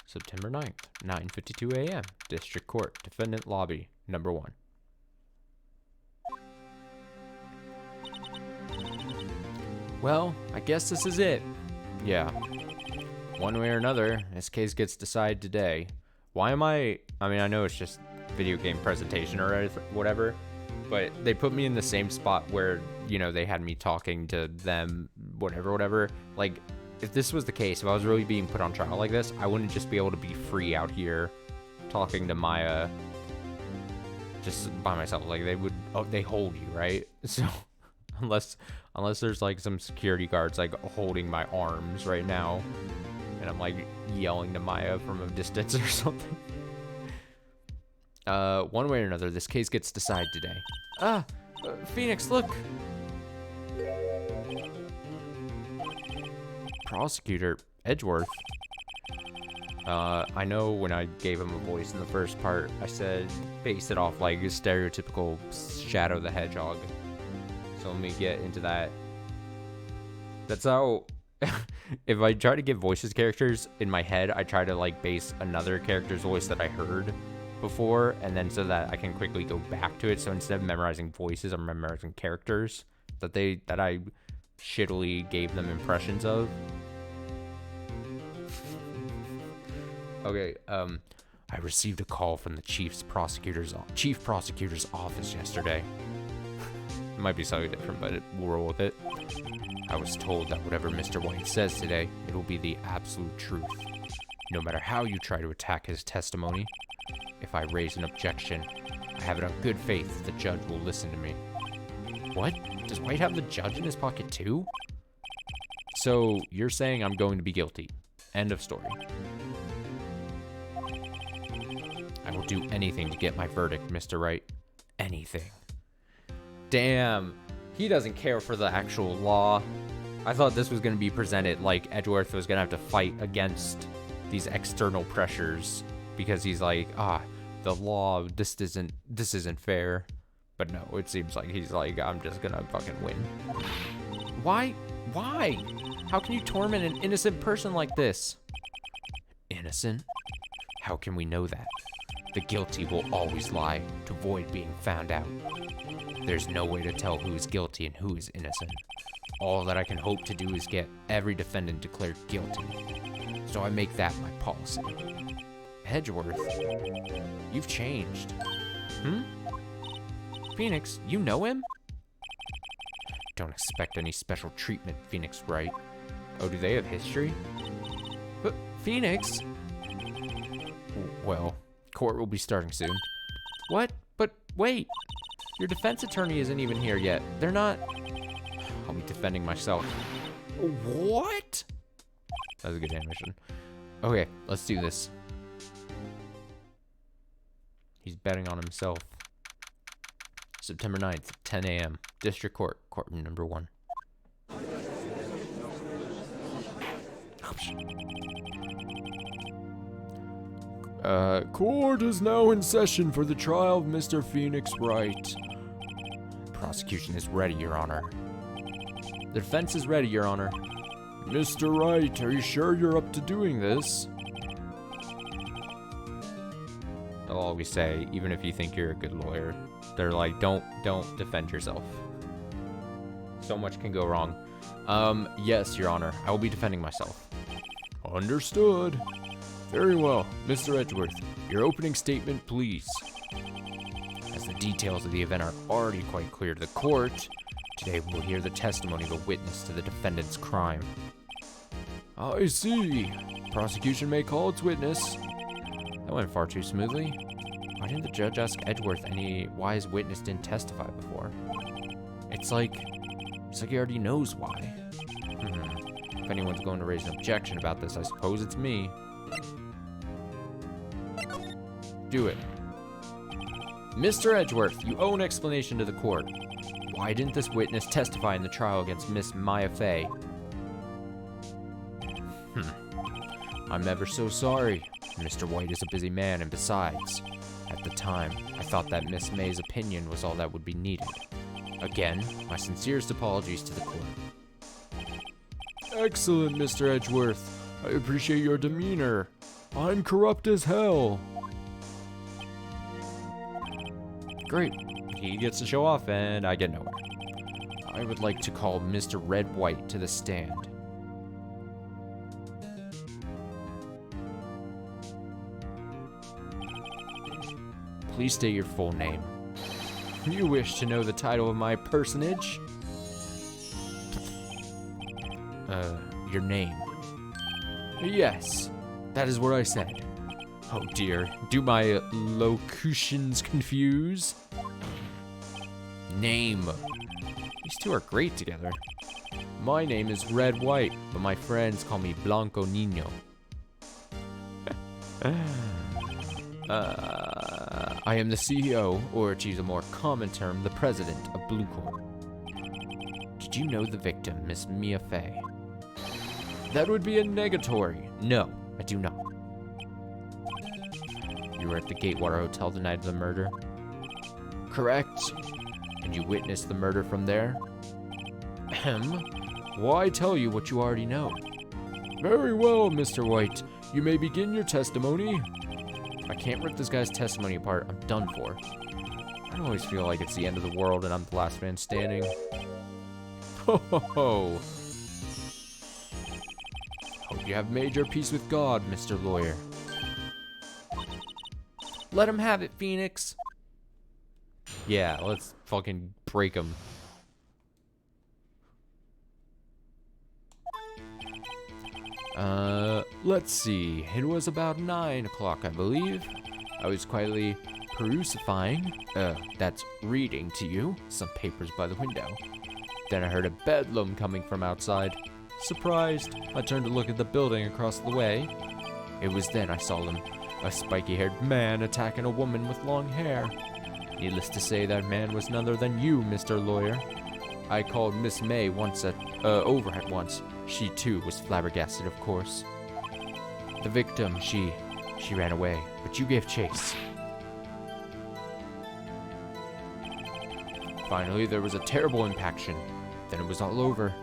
September 9th, 9:52 a.m. District Court, Defendant Lobby, number 1. Well, I guess this is it. Yeah. One way or another, this case gets decided today. Why am I mean, I know it's just video game presentation or whatever, but they put me in the same spot where, you know, they had me talking to them, whatever. Like, if this was the case, if I was really being put on trial like this, I wouldn't just be able to be free out here talking to Maya just by myself. Like, they hold you, right? So, unless there's like some security guards like holding my arms right now and I'm like yelling to Maya from a distance or something. One way or another, this case gets decided today. Phoenix, look! Prosecutor Edgeworth. I know when I gave him a voice in the first part, I said base it off like a stereotypical Shadow the Hedgehog. So let me get into that. That's how, if I try to give voices to characters in my head, I try to like base another character's voice that I heard before, and then so that I can quickly go back to it. So instead of memorizing voices, I'm memorizing characters that I shittily gave them impressions of. Okay, I received a call from the chief prosecutor's office yesterday. It might be something different, but we'll roll with it. I was told that whatever Mr. White says today, it will be the absolute truth. No matter how you try to attack his testimony, if I raise an objection, I have it on good faith that the judge will listen to me. What? Does White have the judge in his pocket too? So, you're saying I'm going to be guilty. End of story. I will do anything to get my verdict, Mr. Wright. Anything. Damn. He doesn't care for the actual law. I thought this was going to be presented like Edgeworth was going to have to fight against these external pressures because he's like, the law, this isn't fair. But no, it seems like he's like, I'm just going to fucking win. Why? How can you torment an innocent person like this? Innocent? How can we know that? The guilty will always lie to avoid being found out. There's no way to tell who is guilty and who is innocent. All that I can hope to do is get every defendant declared guilty. So I make that my policy. Edgeworth, you've changed. Phoenix, you know him? Don't expect any special treatment, Phoenix Wright. Oh, do they have history? But Phoenix? Well, court will be starting soon. What? But wait! Your defense attorney isn't even here yet. They're not... I'll be defending myself. What? That was a good animation. Okay, let's do this. He's betting on himself. September 9th, 10 a.m. District Court, courtroom number 1. Court is now in session for the trial of Mr. Phoenix Wright. Prosecution is ready, Your Honor. The defense is ready, Your Honor. Mr. Wright, are you sure you're up to doing this? They'll always say, even if you think you're a good lawyer, they're like, don't defend yourself. So much can go wrong. Yes, Your Honor, I will be defending myself. Understood. Very well. Mr. Edgeworth, your opening statement, please. As the details of the event are already quite clear to the court, today we'll hear the testimony of a witness to the defendant's crime. I see. Prosecution may call its witness. That went far too smoothly. Why didn't the judge ask Edgeworth why his witness didn't testify before? It's like he already knows why. If anyone's going to raise an objection about this, I suppose it's me. Do it. Mr. Edgeworth, you owe an explanation to the court. Why didn't this witness testify in the trial against Miss Maya Fey? I'm ever so sorry. Mr. White is a busy man, and besides, at the time, I thought that Miss May's opinion was all that would be needed. Again, my sincerest apologies to the court. Excellent, Mr. Edgeworth. I appreciate your demeanor. I'm corrupt as hell. Great. He gets to show off, and I get nowhere. I would like to call Mr. Red White to the stand. Please state your full name. You wish to know the title of my personage? Your name. Yes, that is what I said. Oh dear, do my locutions confuse? Name. These two are great together. My name is Red White, but my friends call me Blanco Niño. I am the CEO, or to use a more common term, the president of Blue Corp. Did you know the victim, Miss Mia Fey? That would be a negatory. No, I do not. You were at the Gatewater Hotel the night of the murder? Correct. And you witnessed the murder from there? Ahem. Why tell you what you already know? Very well, Mr. White. You may begin your testimony. I can't rip this guy's testimony apart. I'm done for. I always feel like it's the end of the world and I'm the last man standing. Ho ho ho. Hope you have made your peace with God, Mr. Lawyer. Let him have it, Phoenix. Yeah, let's fucking break him. Let's see. It was about 9 o'clock, I believe. I was quietly that's reading to you, some papers by the window. Then I heard a bedlam coming from outside. Surprised, I turned to look at the building across the way. It was then I saw them, a spiky-haired man attacking a woman with long hair. Needless to say, that man was none other than you, Mr. Lawyer. I called Miss May over at once. She, too, was flabbergasted, of course. The victim, she ran away, but you gave chase. Finally, there was a terrible impaction. Then it was all over.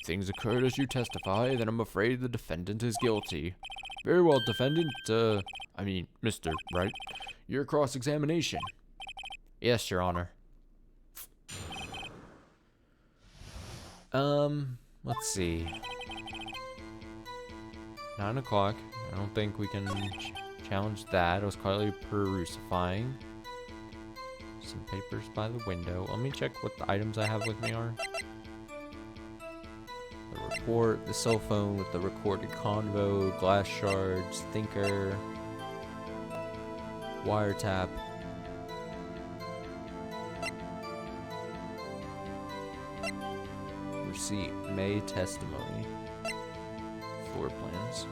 Things occurred as you testify, then I'm afraid the defendant is guilty. Very well, defendant, Mr. Wright. Your cross-examination. Yes, Your Honor. Let's see. 9 o'clock. I don't think we can challenge that. I was quietly perusifying some papers by the window. Let me check what the items I have with me are. The report, the cell phone with the recorded convo, glass shards, thinker, wiretap. Receipt, May testimony, floor plans.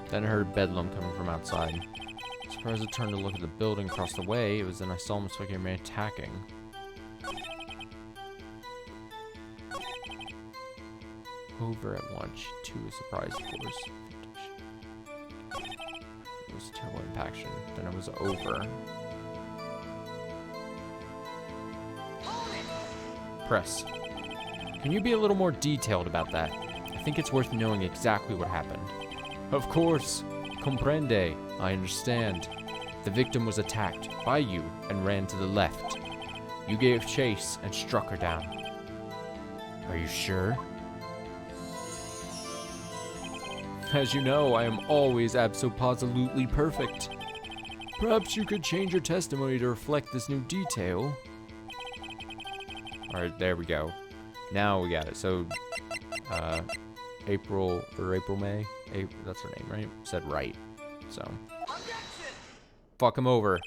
Then I heard bedlam coming from outside. Surprised I turned to look at the building across the way. It was then I saw him like a man attacking. Over at lunch. Too was surprised, of course. It was a terrible impaction. Then it was over. Press. Can you be a little more detailed about that? I think it's worth knowing exactly what happened. Of course. Comprende. I understand. The victim was attacked by you and ran to the left. You gave chase and struck her down. Are you sure? As you know, I am always abso-positively perfect. Perhaps you could change your testimony to reflect this new detail. Alright, there we go. Now we got it. So, May? That's her name, right? Said right. So. Fuck him over.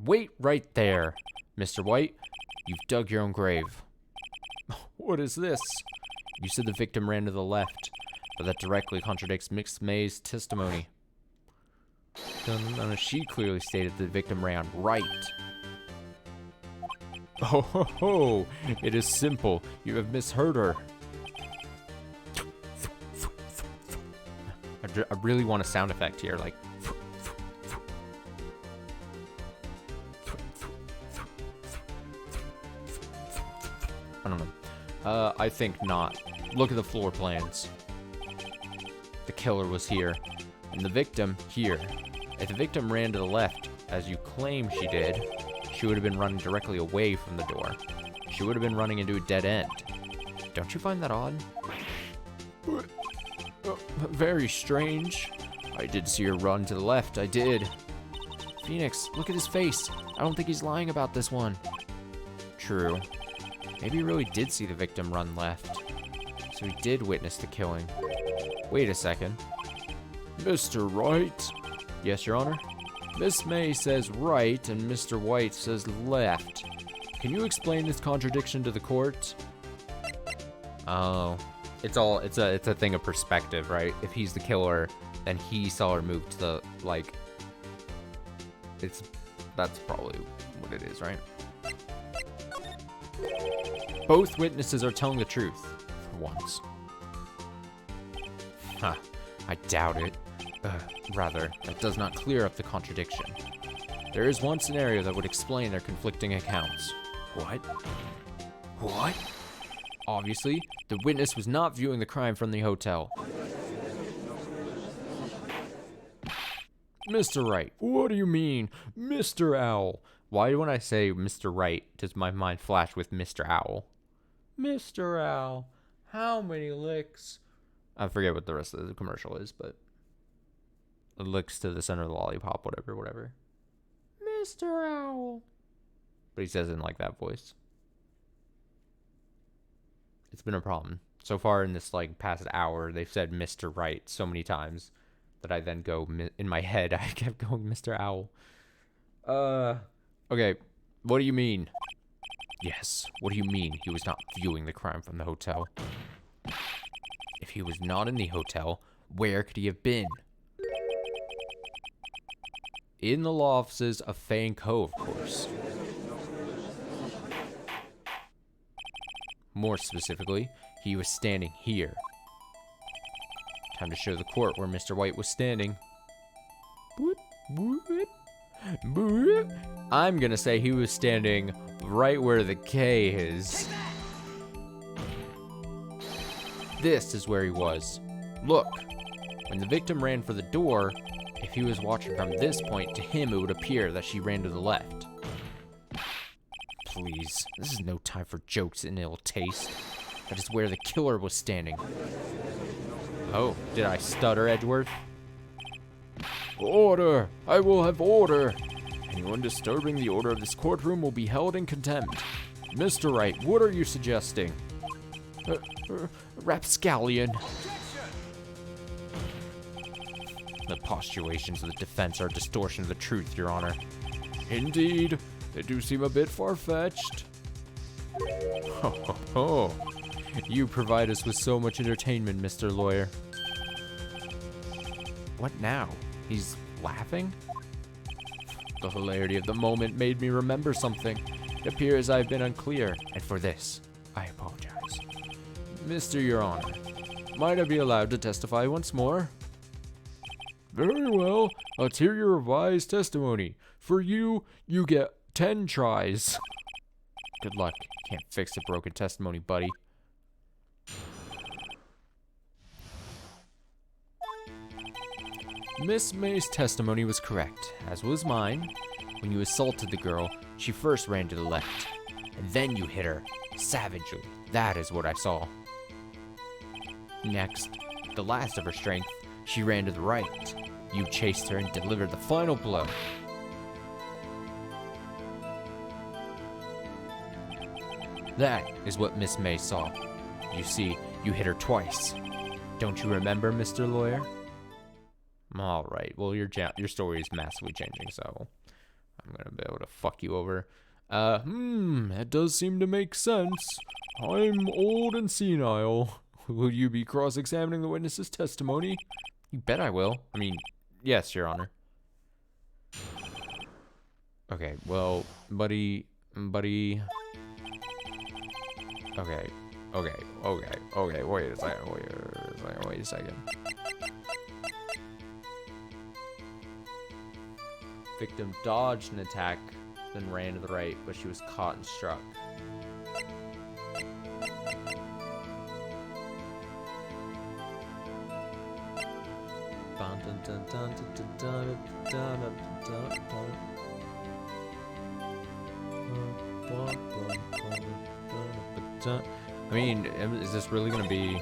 Wait right there, Mr. White. You've dug your own grave. What is this? You said the victim ran to the left, but that directly contradicts Miss May's testimony. She clearly stated the victim ran right. Oh ho ho! It is simple. You have misheard her. I really want a sound effect here, like. I don't know. I think not. Look at the floor plans. The killer was here, and the victim here. If the victim ran to the left, as you claim she did, she would have been running directly away from the door. She would have been running into a dead end. Don't you find that odd? Very strange. I did see her run to the left, I did. Phoenix, look at his face. I don't think he's lying about this one. True. Maybe he really did see the victim run left. So he did witness the killing. Wait a second. Mr. Wright? Yes, Your Honor? Miss May says right and Mr. White says left. Can you explain this contradiction to the court? Oh, it's a thing of perspective, right? If he's the killer, then he saw her move to the, like, that's probably what it is, right? Both witnesses are telling the truth, for once. Huh, I doubt it. Rather, that does not clear up the contradiction. There is one scenario that would explain their conflicting accounts. What? What? Obviously, the witness was not viewing the crime from the hotel. Mr. Wright, what do you mean, Mr. Owl? Why when I say Mr. Wright does my mind flash with Mr. Owl? Mr. Owl, how many licks? I forget what the rest of the commercial is, but it licks to the center of the lollipop, whatever. Mr. Owl. But he says it in like that voice. It's been a problem. So far in this like past hour, they've said Mr. Wright so many times that I then go, in my head, I kept going Mr. Owl. Okay, what do you mean? Yes, what do you mean he was not viewing the crime from the hotel? If he was not in the hotel, where could he have been? In the law offices of Fang Cove, of course. More specifically, he was standing here. Time to show the court where Mr. White was standing. I'm gonna say he was standing right where the K is. This is where he was. Look, when the victim ran for the door, if he was watching from this point, to him it would appear that she ran to the left. Please, this is no time for jokes and ill taste. That is where the killer was standing. Oh, did I stutter, Edgeworth? Order! I will have order! Anyone disturbing the order of this courtroom will be held in contempt. Mr. Wright, what are you suggesting? Rapscallion. The postulations of the defense are a distortion of the truth, Your Honor. Indeed, they do seem a bit far-fetched. Ho, ho, ho. You provide us with so much entertainment, Mr. Lawyer. What now? He's laughing? The hilarity of the moment made me remember something. It appears I've been unclear, and for this, I apologize. Mr. Your Honor, might I be allowed to testify once more? Very well. Let's hear your revised testimony. For you, you get 10 tries. Good luck. Can't fix a broken testimony, buddy. Miss May's testimony was correct, as was mine. When you assaulted the girl, she first ran to the left, and then you hit her, savagely. That is what I saw. Next, the last of her strength, she ran to the right. You chased her and delivered the final blow. That is what Miss May saw. You see, you hit her twice. Don't you remember, Mr. Lawyer? All right. Well, your story is massively changing, so I'm gonna be able to fuck you over. That does seem to make sense. I'm old and senile. Will you be cross-examining the witness's testimony? You bet I will. I mean, yes, Your Honor. Okay, well, buddy. Okay, wait a second. Victim dodged an attack, then ran to the right, but she was caught and struck. I mean, is this really gonna be...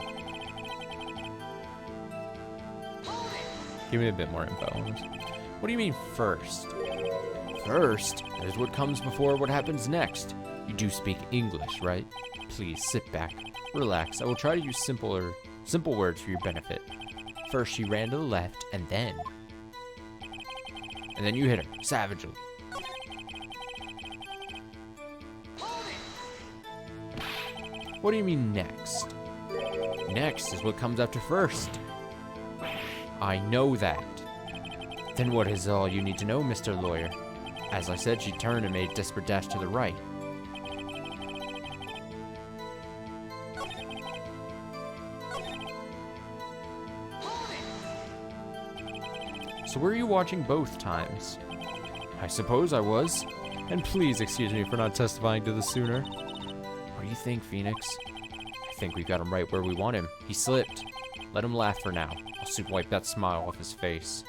Give me a bit more info on this. What do you mean, first? First? That is what comes before what happens next. You do speak English, right? Please, sit back. Relax. I will try to use simple words for your benefit. First, she ran to the left, and then... and then you hit her, savagely. What do you mean next? Next is what comes after first. I know that. Then what is all you need to know, Mr. Lawyer? As I said, she turned and made a desperate dash to the right. So were you watching both times? I suppose I was. And please excuse me for not testifying to this sooner. What do you think, Phoenix? I think we've got him right where we want him. He slipped. Let him laugh for now. I'll soon wipe that smile off his face.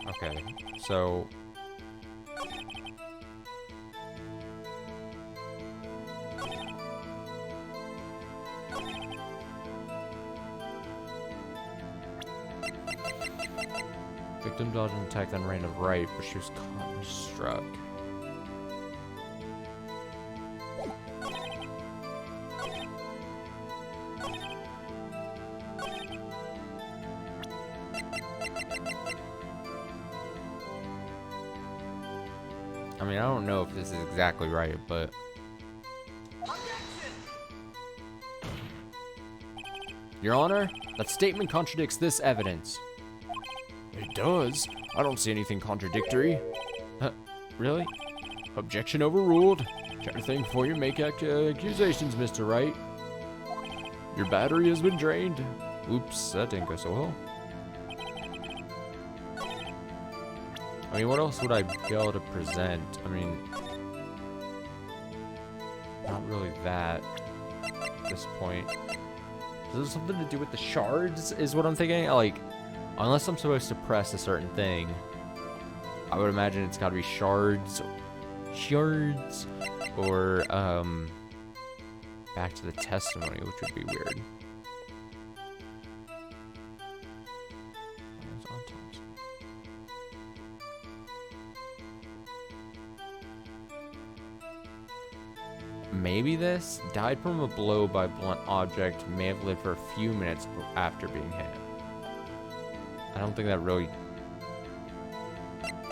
Okay, so... Victim dodged an attack, then ran to the right, but she was caught and struck. I mean, I don't know if this is exactly right, but... Your Honor, that statement contradicts this evidence. It does. I don't see anything contradictory. Really? Objection overruled. Try to think before you make accusations, Mr. Wright. Your battery has been drained. Oops, that didn't go so well. I mean, what else would I be able to present? I mean, not really that at this point. Does this have something to do with the shards, is what I'm thinking? Like, unless I'm supposed to press a certain thing, I would imagine it's gotta be shards, or, back to the testimony, which would be weird. Maybe this died from a blow by blunt object, may have lived for a few minutes after being hit. I don't think that really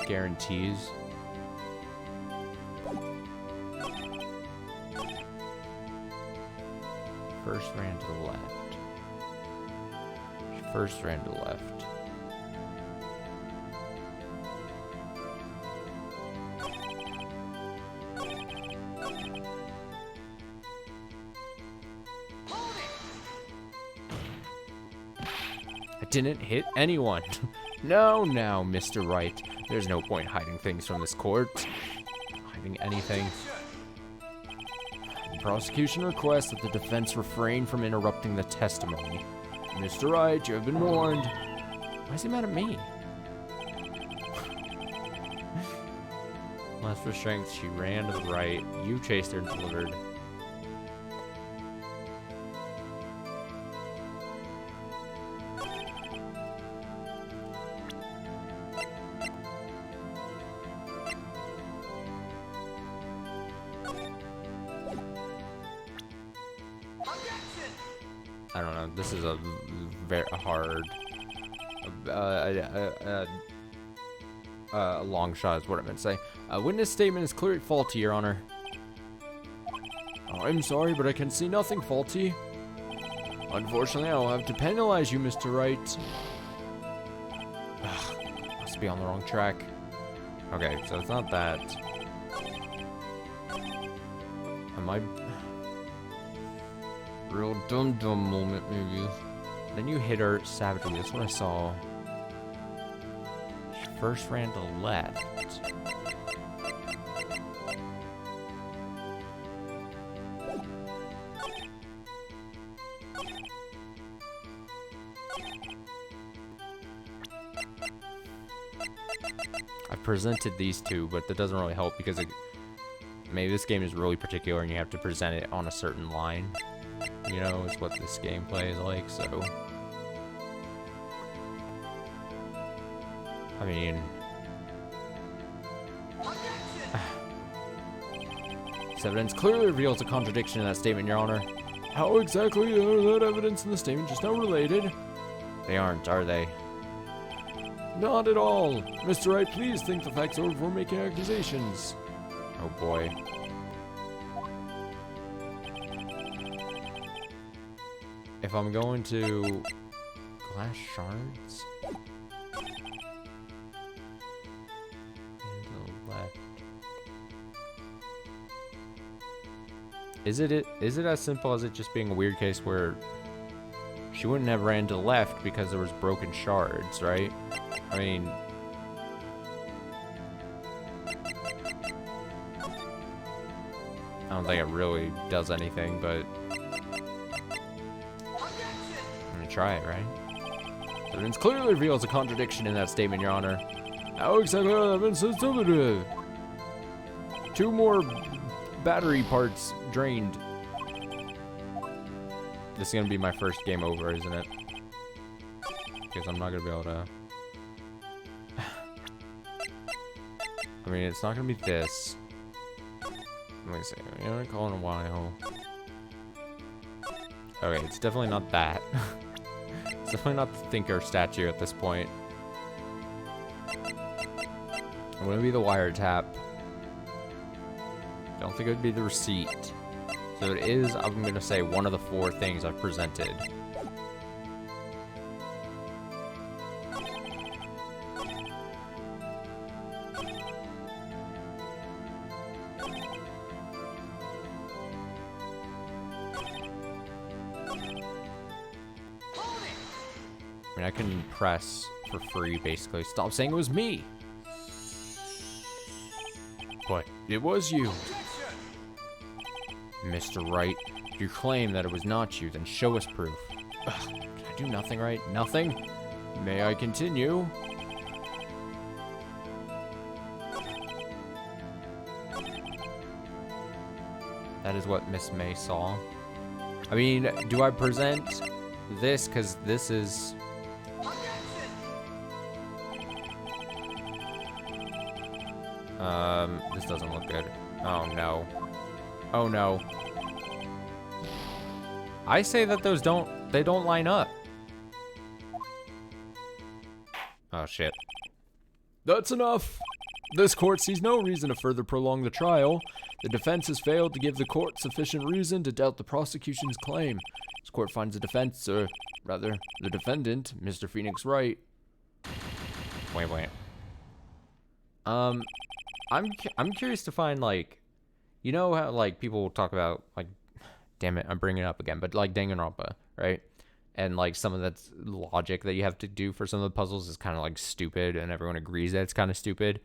guarantees. First ran to the left. First ran to the left. Didn't hit anyone. No, now, Mr. Wright. There's no point hiding things from this court. Hiding anything. The prosecution requests that the defense refrain from interrupting the testimony. Mr. Wright, you have been warned. Why is he mad at me? Last for strength, she ran to the right. You chased her and delivered. I don't know. This is a very hard, long shot is what I meant to say. Witness statement is clearly faulty, Your Honor. Oh, I'm sorry, but I can see nothing faulty. Unfortunately, I'll have to penalize you, Mr. Wright. Ugh, must be on the wrong track. Okay, so it's not that. Am I... Real dumb moment, maybe. Then you hit her savagely. That's what I saw. She first ran to the left. I presented these two, but that doesn't really help because maybe this game is really particular and you have to present it on a certain line. You know, is what this gameplay is like, so... I mean... This evidence clearly reveals a contradiction in that statement, Your Honor. How exactly are that evidence and the statement just now related? They aren't, are they? Not at all. Mr. Wright, please think the facts over before making accusations. Oh boy. If I'm going to glass shards and to the left. Is it as simple as it just being a weird case where she wouldn't have ran to the left because there was broken shards, right? I mean, I don't think it really does anything, but I'm gonna try it, right? Evidence clearly reveals a contradiction in that statement, Your Honor. How exactly are the evidence substantive? 2 more battery parts drained. This is gonna be my first game over, isn't it? Because I'm not gonna be able to. I mean, it's not gonna be this. Let me see. You know, call in a while. Okay, it's definitely not that. It's definitely not the thinker statue at this point. I'm gonna be the wiretap. Don't think it would be the receipt. So it is, I'm gonna say, one of the 4 things I've presented. I mean, I can press for free, basically. Stop saying it was me! But it was you. Mr. Wright, if you claim that it was not you, then show us proof. Ugh, can I do nothing right? Nothing? May I continue? That is what Miss May saw. I mean, do I present this? Because this is... this doesn't look good. Oh, no. Oh, no. I say that those they don't line up. Oh, shit. That's enough. This court sees no reason to further prolong the trial. The defense has failed to give the court sufficient reason to doubt the prosecution's claim. This court finds the defense, or rather, the defendant, Mr. Phoenix Wright. Wait. I'm curious to find, like, you know how, like, people talk about, like, damn it, I'm bringing it up again, but, like, Danganronpa, right? And, like, some of that logic that you have to do for some of the puzzles is kind of, like, stupid, and everyone agrees that it's kind of stupid.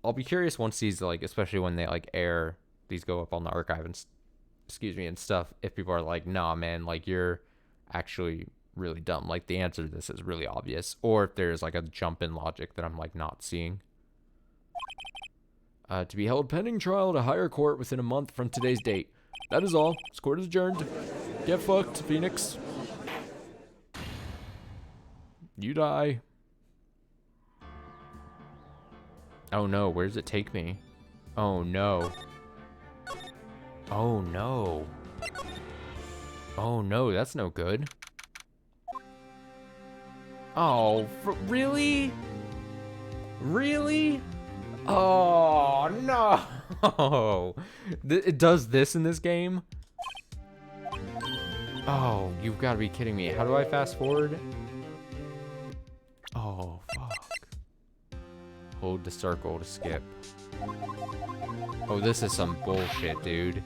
I'll be curious once these, like, especially when they, like, these go up on the archive and, and stuff, if people are like, nah, man, like, you're actually really dumb. Like, the answer to this is really obvious. Or if there's, like, a jump in logic that I'm, like, not seeing. To be held pending trial at a higher court within a month from today's date. That is all. This court is adjourned. Get fucked, Phoenix. You die. Oh no, where does it take me? Oh no. Oh no. Oh no, that's no good. Oh, really? Really? Oh no. It does this in this game? Oh, you've got to be kidding me. How do I fast forward? Oh, fuck. Hold the circle to skip. Oh, this is some bullshit, dude.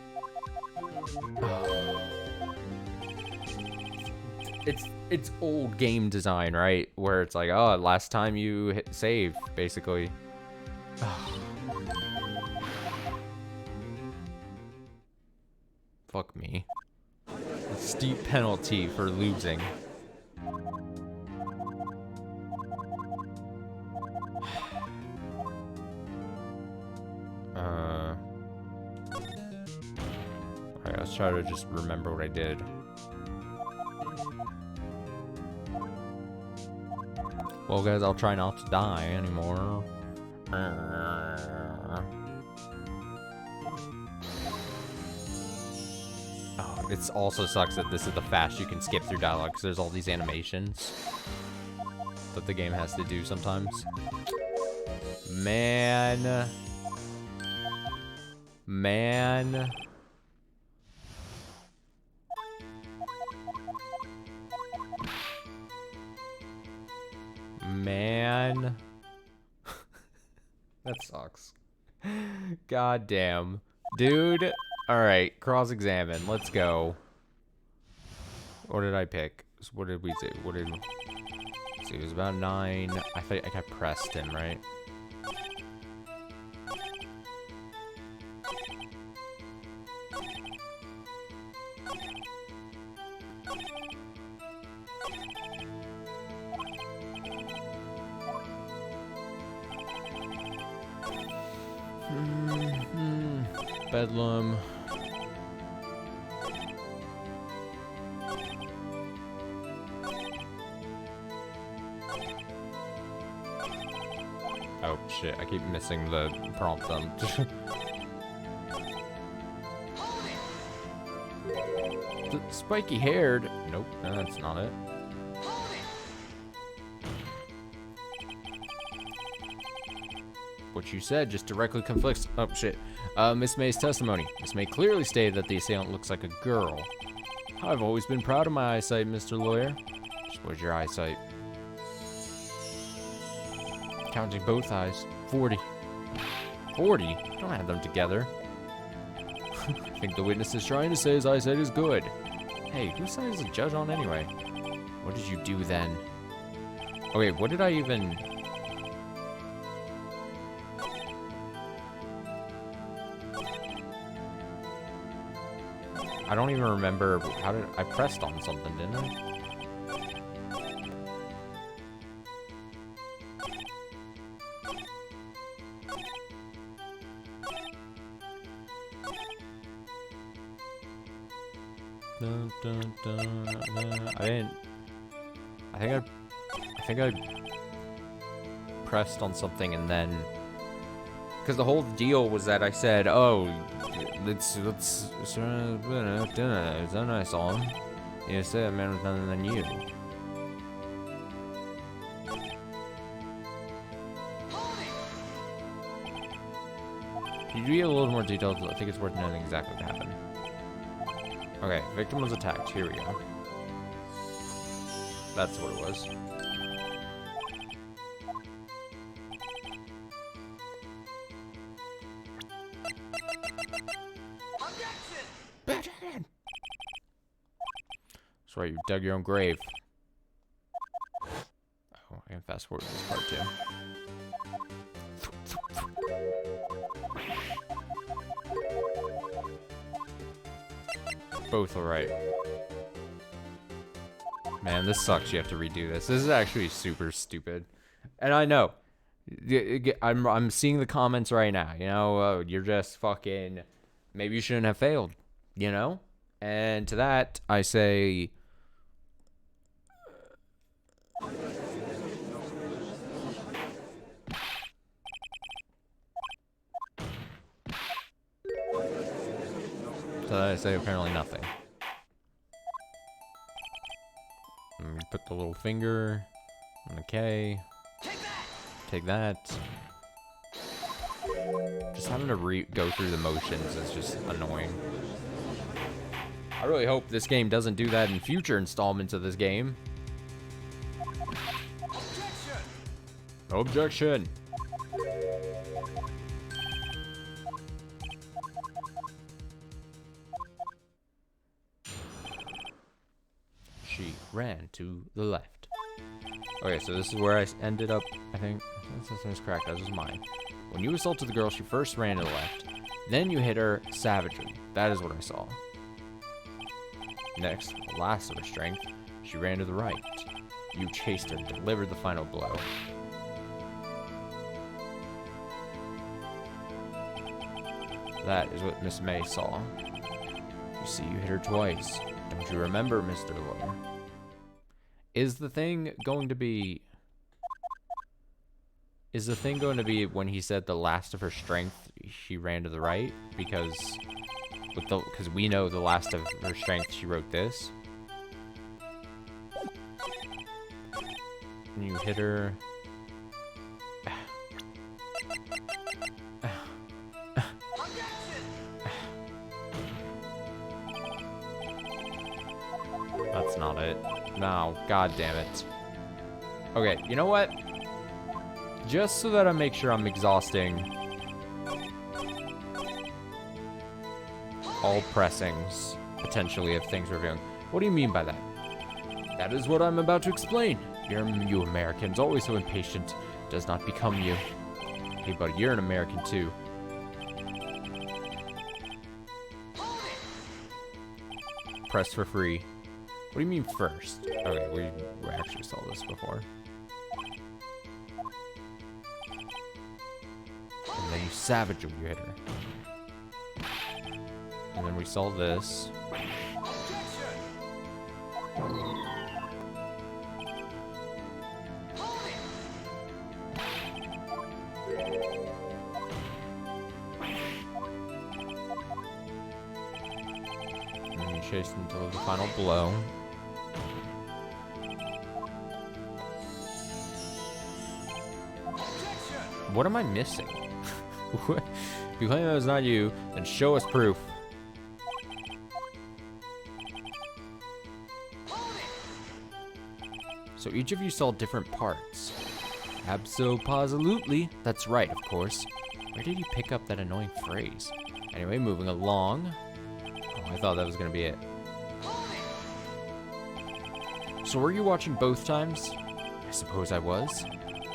It's old game design, right? Where it's like, oh, last time you hit save, basically. Fuck me. A steep penalty for losing. Alright, let's try to just remember what I did. Well, guys, I'll try not to die anymore. Oh, it also sucks that this is the fast you can skip through dialogue because there's all these animations. that the game has to do sometimes. Man. Man. Man. That sucks. God damn. Dude. Alright, cross-examine. Let's go. What did I pick? What did we do? What did... Let's see, it was about 9. I think I pressed him, right? Bedlam. Oh shit, I keep missing the prompt then. The spiky haired. Nope, that's not it. What you said just directly conflicts. Oh shit. Miss May's testimony. Miss May clearly stated that the assailant looks like a girl. I've always been proud of my eyesight, Mr. Lawyer. Just what's your eyesight? Counting both eyes. 40. 40? Don't add them together. I think the witness is trying to say his eyesight is good. Hey, whose side is the judge on anyway? What did you do then? Okay, what did I even... I don't even remember. How did I pressed on something, didn't I? Dun, dun, dun, dun. I didn't. I think I pressed on something and then, because the whole deal was that I said, "Oh, let's then I saw him. You said that man was none than you." Could you be a little more detailed? I think it's worth knowing exactly what happened. Okay, victim was attacked. Here we go. That's what it was. Objection! That's right, you dug your own grave. Oh, I can fast forward this part too. Both alright. Man, this sucks. You have to redo this. This is actually super stupid. And I know. I'm seeing the comments right now. You know, you're just fucking... Maybe you shouldn't have failed. You know? And to that, I say... So I say apparently nothing. Put the little finger on the K. Take that. Just having to go through the motions is just annoying. I really hope this game doesn't do that in future installments of this game. Objection! Objection! She ran to the left. Okay, so this is where I ended up, I think. This is correct, that was mine. When you assaulted the girl, she first ran to the left. Then you hit her savagely. That is what I saw. Next, the last of her strength, she ran to the right. You chased her and delivered the final blow. That is what Miss May saw. You see, you hit her twice. Don't you remember, Mr. Lawyer? Is the thing going to be... Is the thing going to be when he said the last of her strength, she ran to the right? Because we know the last of her strength, she wrote this. Can you hit her? That's not it. No, god damn it. Okay, you know what? Just so that I make sure I'm exhausting all pressings, potentially, if things were doing. What do you mean by that? That is what I'm about to explain. You Americans, always so impatient, does not become you. Hey, buddy, you're an American, too. Press for free. What do you mean first? Okay, we actually saw this before. And then you savage when you hit her. And then we saw this. And then you chase until the final blow. What am I missing? If you claim that was not you, then show us proof. So each of you saw different parts. Abso-positively. That's right, of course. Where did you pick up that annoying phrase? Anyway, moving along. Oh, I thought that was gonna be it. So were you watching both times? I suppose I was.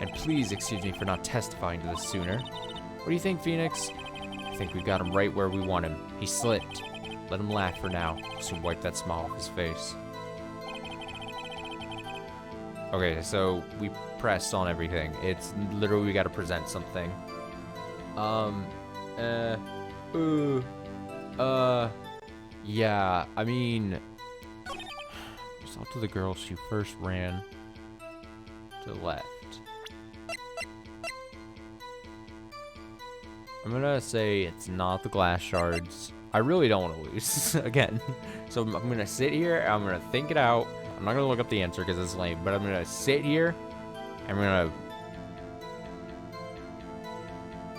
And please excuse me for not testifying to this sooner. What do you think, Phoenix? I think we got him right where we want him. He slipped. Let him laugh for now. Soon wipe that smile off his face. Okay, so we pressed on everything. It's literally we gotta present something. Yeah, I mean, it's up to the girl. She first ran to the left. I'm gonna say it's not the glass shards. I really don't want to lose again. So I'm gonna sit here, I'm gonna think it out. I'm not gonna look up the answer because it's lame, but I'm gonna sit here. I'm gonna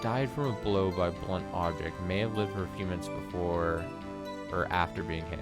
died from a blow by a blunt object. May have lived for a few minutes before or after being hit.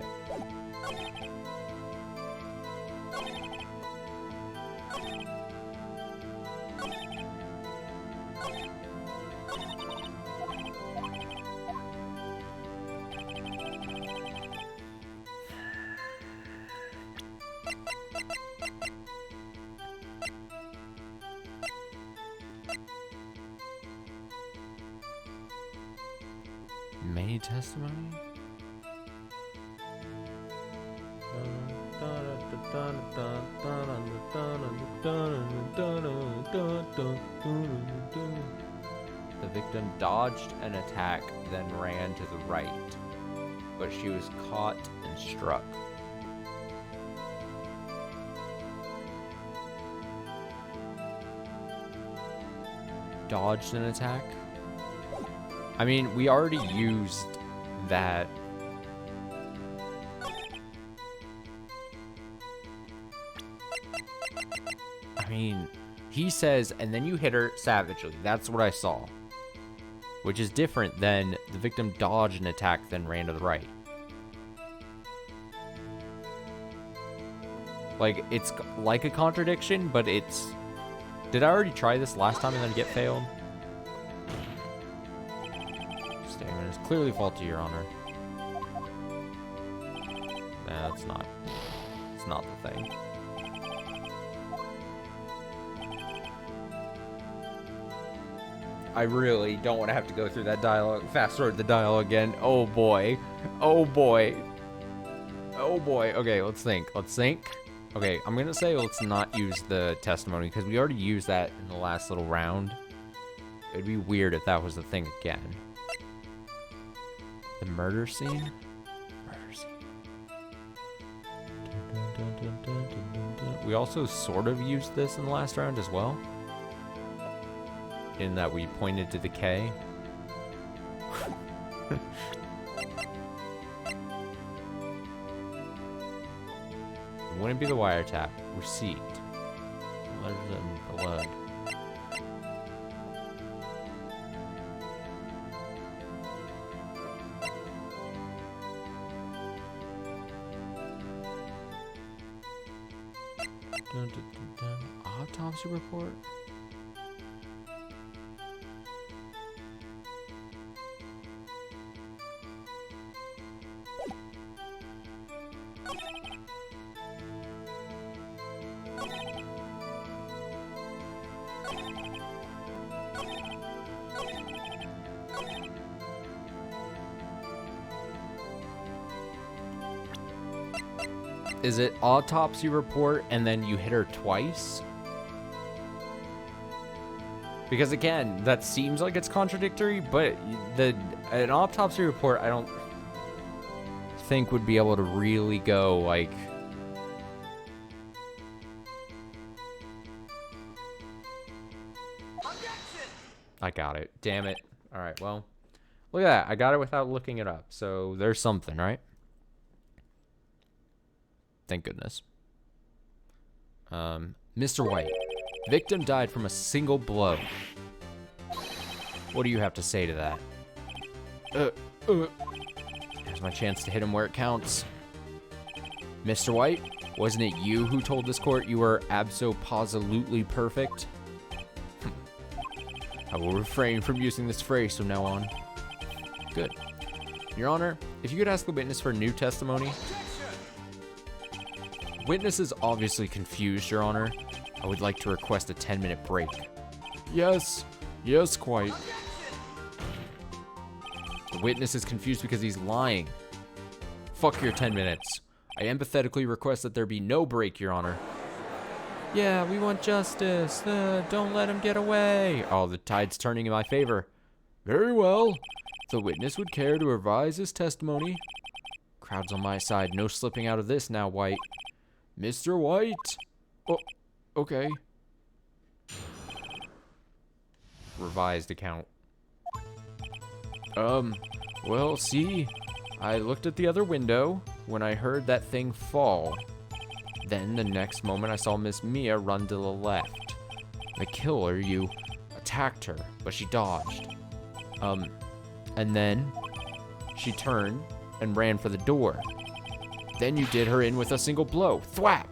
May testimony? The victim dodged an attack, then ran to the right, but she was caught and struck. Dodged an attack? I mean, we already used that. I mean, he says, and then you hit her savagely. That's what I saw. Which is different than the victim dodged an attack, then ran to the right. Like, it's like a contradiction, but it's... Did I already try this last time and then get failed? Statement is clearly faulty, Your Honor. Nah, that's not. It's not the thing. I really don't want to have to go through that dialogue. Fast forward the dialogue again. Oh boy. Oh boy. Oh boy. Okay, let's think. Let's think. Okay, I'm gonna say let's not use the testimony because we already used that in the last little round. It'd be weird if that was the thing again. The murder scene? Murder scene. Dun, dun, dun, dun, dun, dun. We also sort of used this in the last round as well. In that we pointed to the K. Wouldn't be the wiretap. Receipt. other than blood. Dun, dun, dun, dun. Autopsy report? Is it autopsy report and then you hit her twice? Because again, that seems like it's contradictory, but an autopsy report I don't think would be able to really go like... I got it. Damn it. Alright, well. Look at that. I got it without looking it up. So there's something, right? Thank goodness. Mr. White. Victim died from a single blow. What do you have to say to that? Here's my chance to hit him where it counts. Mr. White, wasn't it you who told this court you were abso-positively perfect? I will refrain from using this phrase from now on. Good. Your Honor, if you could ask the witness for new testimony. Witness is obviously confused, Your Honor. I would like to request a 10-minute break. Yes. Yes, quite. The witness is confused because he's lying. Fuck your 10 minutes. I empathetically request that there be no break, Your Honor. Yeah, we want justice. Don't let him get away. Oh, the tide's turning in my favor. Very well. If the witness would care to revise his testimony. Crowd's on my side. No slipping out of this now, White. Mr. White. Oh, okay. Revised account. Well, see, I looked at the other window when I heard that thing fall. Then the next moment I saw Miss Mia run to the left. The killer, you attacked her, but she dodged. And then she turned and ran for the door. Then you did her in with a single blow. Thwap!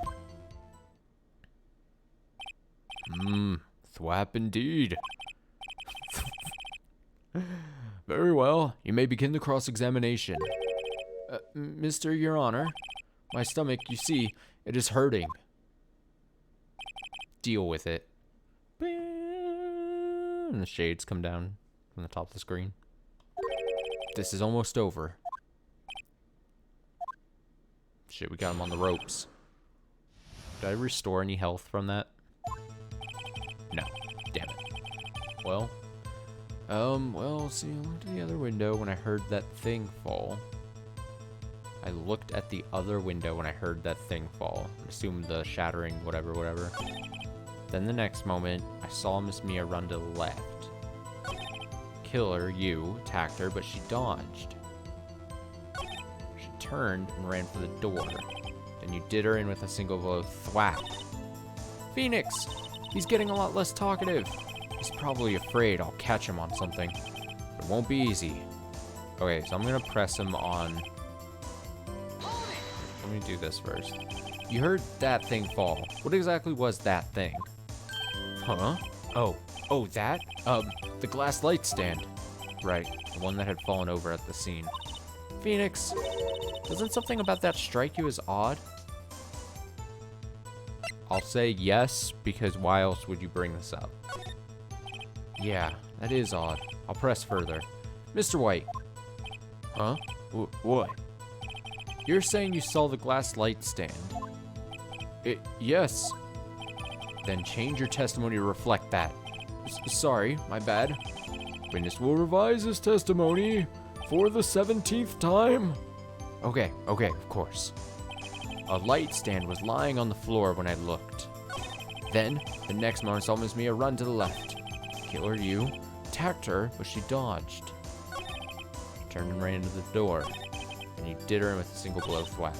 Thwap indeed. Very well. You may begin the cross-examination. Mr. Your Honor, my stomach, you see, it is hurting. Deal with it. And the shades come down from the top of the screen. This is almost over. Shit, we got him on the ropes. Did I restore any health from that? No. Damn it. Well, see, I looked at the other window when I heard that thing fall. I looked at the other window when I heard that thing fall. I assume the shattering, whatever. Then the next moment, I saw Miss Mia run to the left. Killer, you, attacked her, but she dodged. She turned and ran for the door. Then you did her in with a single blow. Thwap. Phoenix! He's getting a lot less talkative. He's probably afraid I'll catch him on something. It won't be easy. Okay, so I'm gonna press him on... Let me do this first. You heard that thing fall. What exactly was that thing? Huh? Oh, that? The glass light stand. Right, the one that had fallen over at the scene. Phoenix, doesn't something about that strike you as odd? I'll say yes, because why else would you bring this up? Yeah, that is odd. I'll press further. Mr. White. Huh? What? You're saying you saw the glass light stand? Yes. Then change your testimony to reflect that. Sorry, my bad. Witness will revise his testimony for the 17th time. Okay, of course. A light stand was lying on the floor when I looked. Then, the next moment I saw Miss Mia run to the left. Killer, you attacked her, but she dodged. She turned and ran into the door. And you did her in with a single blow thwap.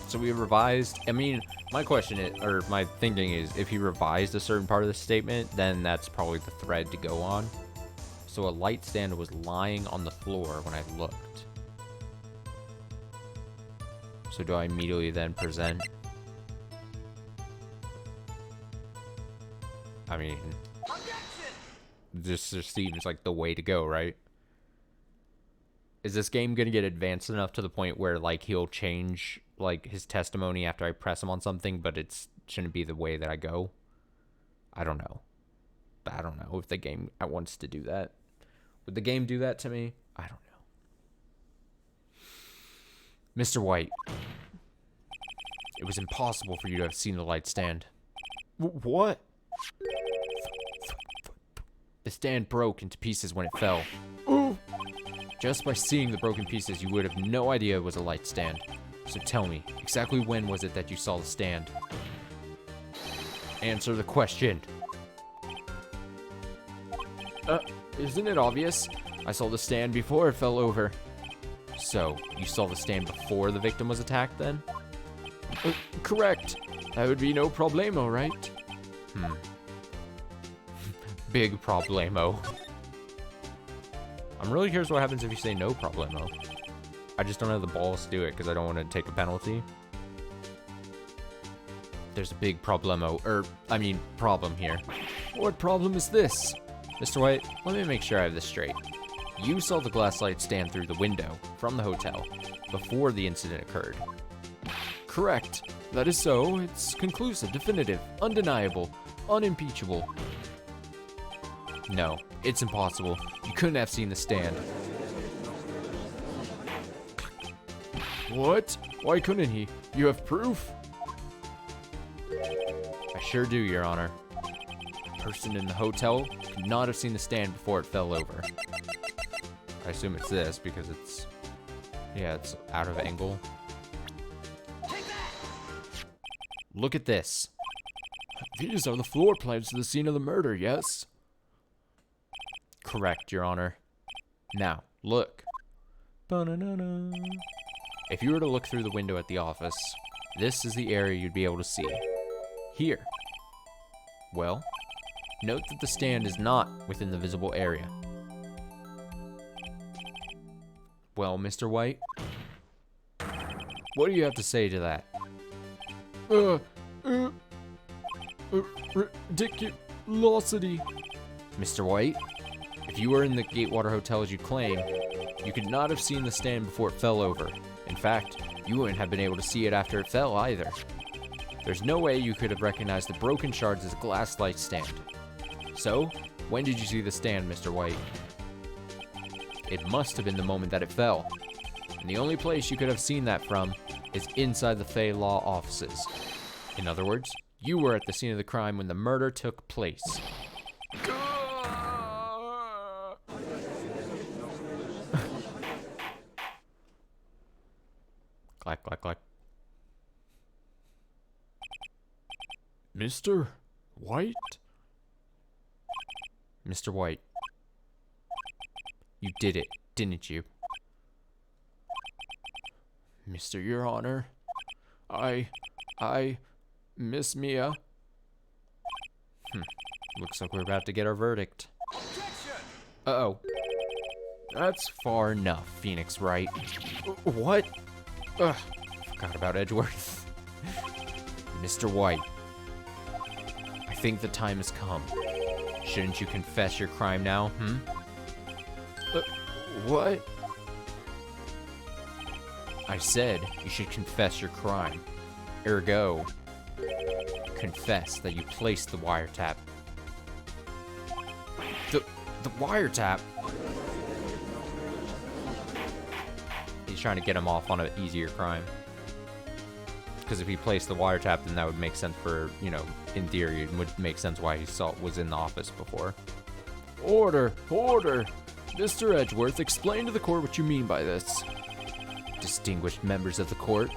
So we revised. I mean, My question is, or my thinking is, if he revised a certain part of the statement, then that's probably the thread to go on. So a light stand was lying on the floor when I looked. So do I immediately then present? I mean, this just seems like the way to go, right? Is this game gonna get advanced enough to the point where, like, he'll change, like, his testimony after I press him on something, but it shouldn't be the way that I go? I don't know. I don't know if the game wants to do that. Would the game do that to me? I don't know. Mr. White, it was impossible for you to have seen the light stand. What? The stand broke into pieces when it fell. Ooh. Just by seeing the broken pieces, you would have no idea it was a light stand. So tell me, exactly when was it that you saw the stand? Answer the question. Isn't it obvious? I saw the stand before it fell over. So, you saw the stand before the victim was attacked then? Correct. That would be no problemo, right? Big problemo. I'm really curious what happens if you say no problemo. I just don't have the balls to do it because I don't want to take a penalty. There's a big problem here. What problem is this? Mr. White, let me make sure I have this straight. You saw the glass light stand through the window from the hotel before the incident occurred. Correct. That is so. It's conclusive, definitive, undeniable, unimpeachable. No, it's impossible. You couldn't have seen the stand. What? Why couldn't he? You have proof? I sure do, Your Honor. The person in the hotel could not have seen the stand before it fell over. I assume it's this because it's out of angle. Look at this. These are the floor plans to the scene of the murder, yes? Correct, Your Honor. Now, look. Ba-na-na-na. If you were to look through the window at the office, this is the area you'd be able to see. Here. Well, note that the stand is not within the visible area. Well, Mr. White, what do you have to say to that? Ridiculosity. Mr. White, if you were in the Gatewater Hotel as you claim, you could not have seen the stand before it fell over. In fact, you wouldn't have been able to see it after it fell either. There's no way you could have recognized the broken shards as a glass light stand. So, when did you see the stand, Mr. White? It must have been the moment that it fell. And the only place you could have seen that from is inside the Fay Law offices. In other words, you were at the scene of the crime when the murder took place. Clack, clack, clack. Mr. White? Mr. White, you did it, didn't you? Mr. Your Honor, I, Miss Mia. Looks like we're about to get our verdict. Uh-oh. That's far enough, Phoenix Wright. What? Forgot about Edgeworth. Mr. White, I think the time has come. Shouldn't you confess your crime now, What? I said you should confess your crime. Ergo, confess that you placed the wiretap. The wiretap? He's trying to get him off on an easier crime. Because if he placed the wiretap, then that would make sense for, in theory, it would make sense why he was in the office before. Order! Order! Mr. Edgeworth, explain to the court what you mean by this. Distinguished members of the court,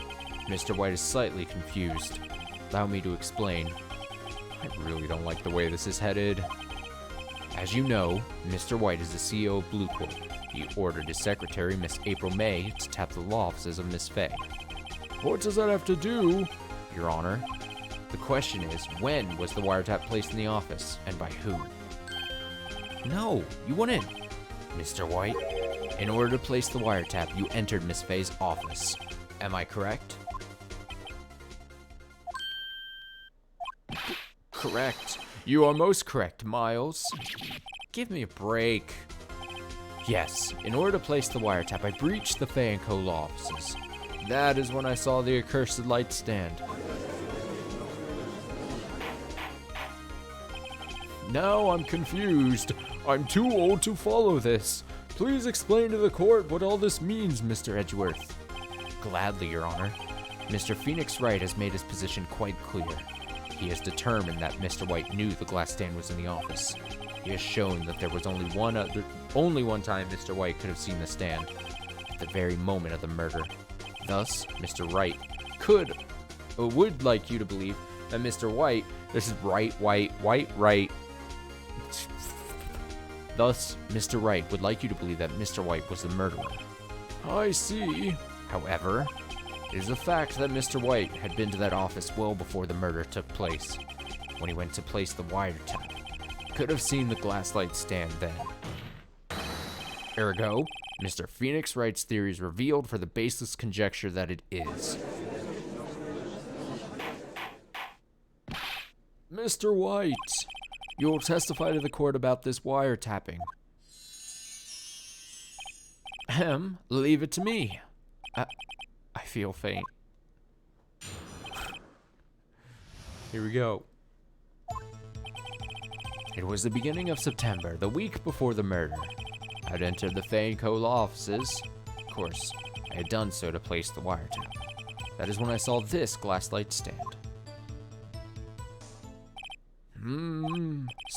Mr. White is slightly confused. Allow me to explain. I really don't like the way this is headed. As you know, Mr. White is the CEO of Blue Corp. He ordered his secretary, Miss April May, to tap the law offices of Miss Fay. What does that have to do? Your Honor, The question is, when was the wiretap placed in the office, and by who? No, you wouldn't. Mr. White, in order to place the wiretap, you entered Miss Faye's office. Am I correct? Correct. You are most correct, Miles. Give me a break. Yes, in order to place the wiretap, I breached the Faye & Co. law offices. That is when I saw the accursed light stand. Now I'm confused. I'm too old to follow this. Please explain to the court what all this means, Mr. Edgeworth. Gladly, Your Honor. Mr. Phoenix Wright has made his position quite clear. He has determined that Mr. White knew the glass stand was in the office. He has shown that there was only one time Mr. White could have seen the stand, at the very moment of the murder. Thus, Mr. Wright would like you to believe that Mr. White, this is right. Thus, Mr. Wright would like you to believe that Mr. White was the murderer. I see. However, it is a fact that Mr. White had been to that office well before the murder took place. When he went to place the wiretap, could have seen the glass light stand then. Ergo, Mr. Phoenix Wright's theory is revealed for the baseless conjecture that it is. Mr. White, you will testify to the court about this wiretapping. Leave it to me. I feel faint. Here we go. It was the beginning of September, the week before the murder. I had entered the Faye & Co. law offices. Of course, I had done so to place the wiretap. That is when I saw this glass light stand.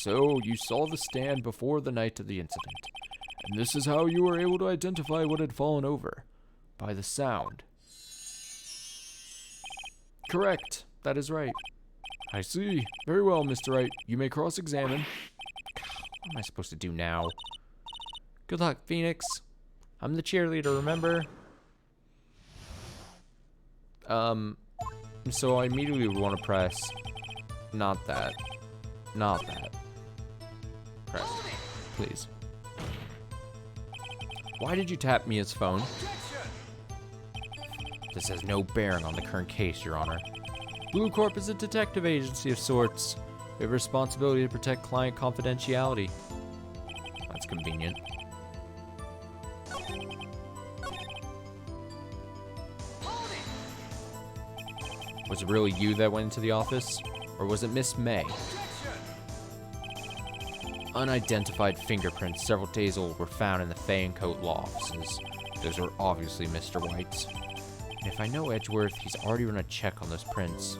So you saw the stand before the night of the incident, and this is how you were able to identify what had fallen over, by the sound. Correct, that is right. I see. Very well, Mr. Wright. You may cross-examine. What am I supposed to do now? Good luck, Phoenix. I'm the cheerleader, remember? So I immediately want to press... Not that. Press. Please. Why did you tap me as phone? This has no bearing on the current case, Your Honor. Blue Corp is a detective agency of sorts. We have a responsibility to protect client confidentiality. That's convenient. Was it really you that went into the office? Or was it Miss May? Unidentified fingerprints several days old were found in the Faye & Co. law offices. Those were obviously Mr. White's. And if I know Edgeworth, he's already run a check on those prints.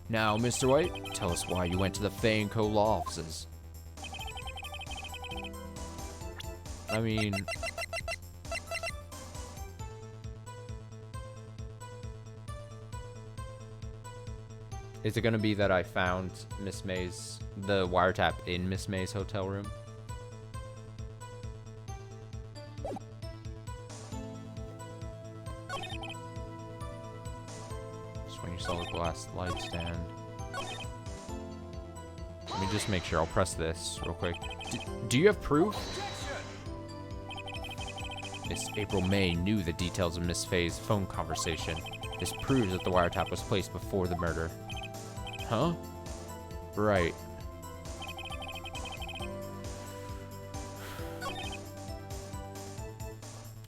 Now, Mr. White, tell us why you went to the Faye & Co. law offices. I mean... Is it gonna be that I found the wiretap in Miss May's hotel room? Just when you saw the glass light stand. Let me just make sure. I'll press this real quick. Do you have proof? Miss April May knew the details of Miss Faye's phone conversation. This proves that the wiretap was placed before the murder. Huh? Right.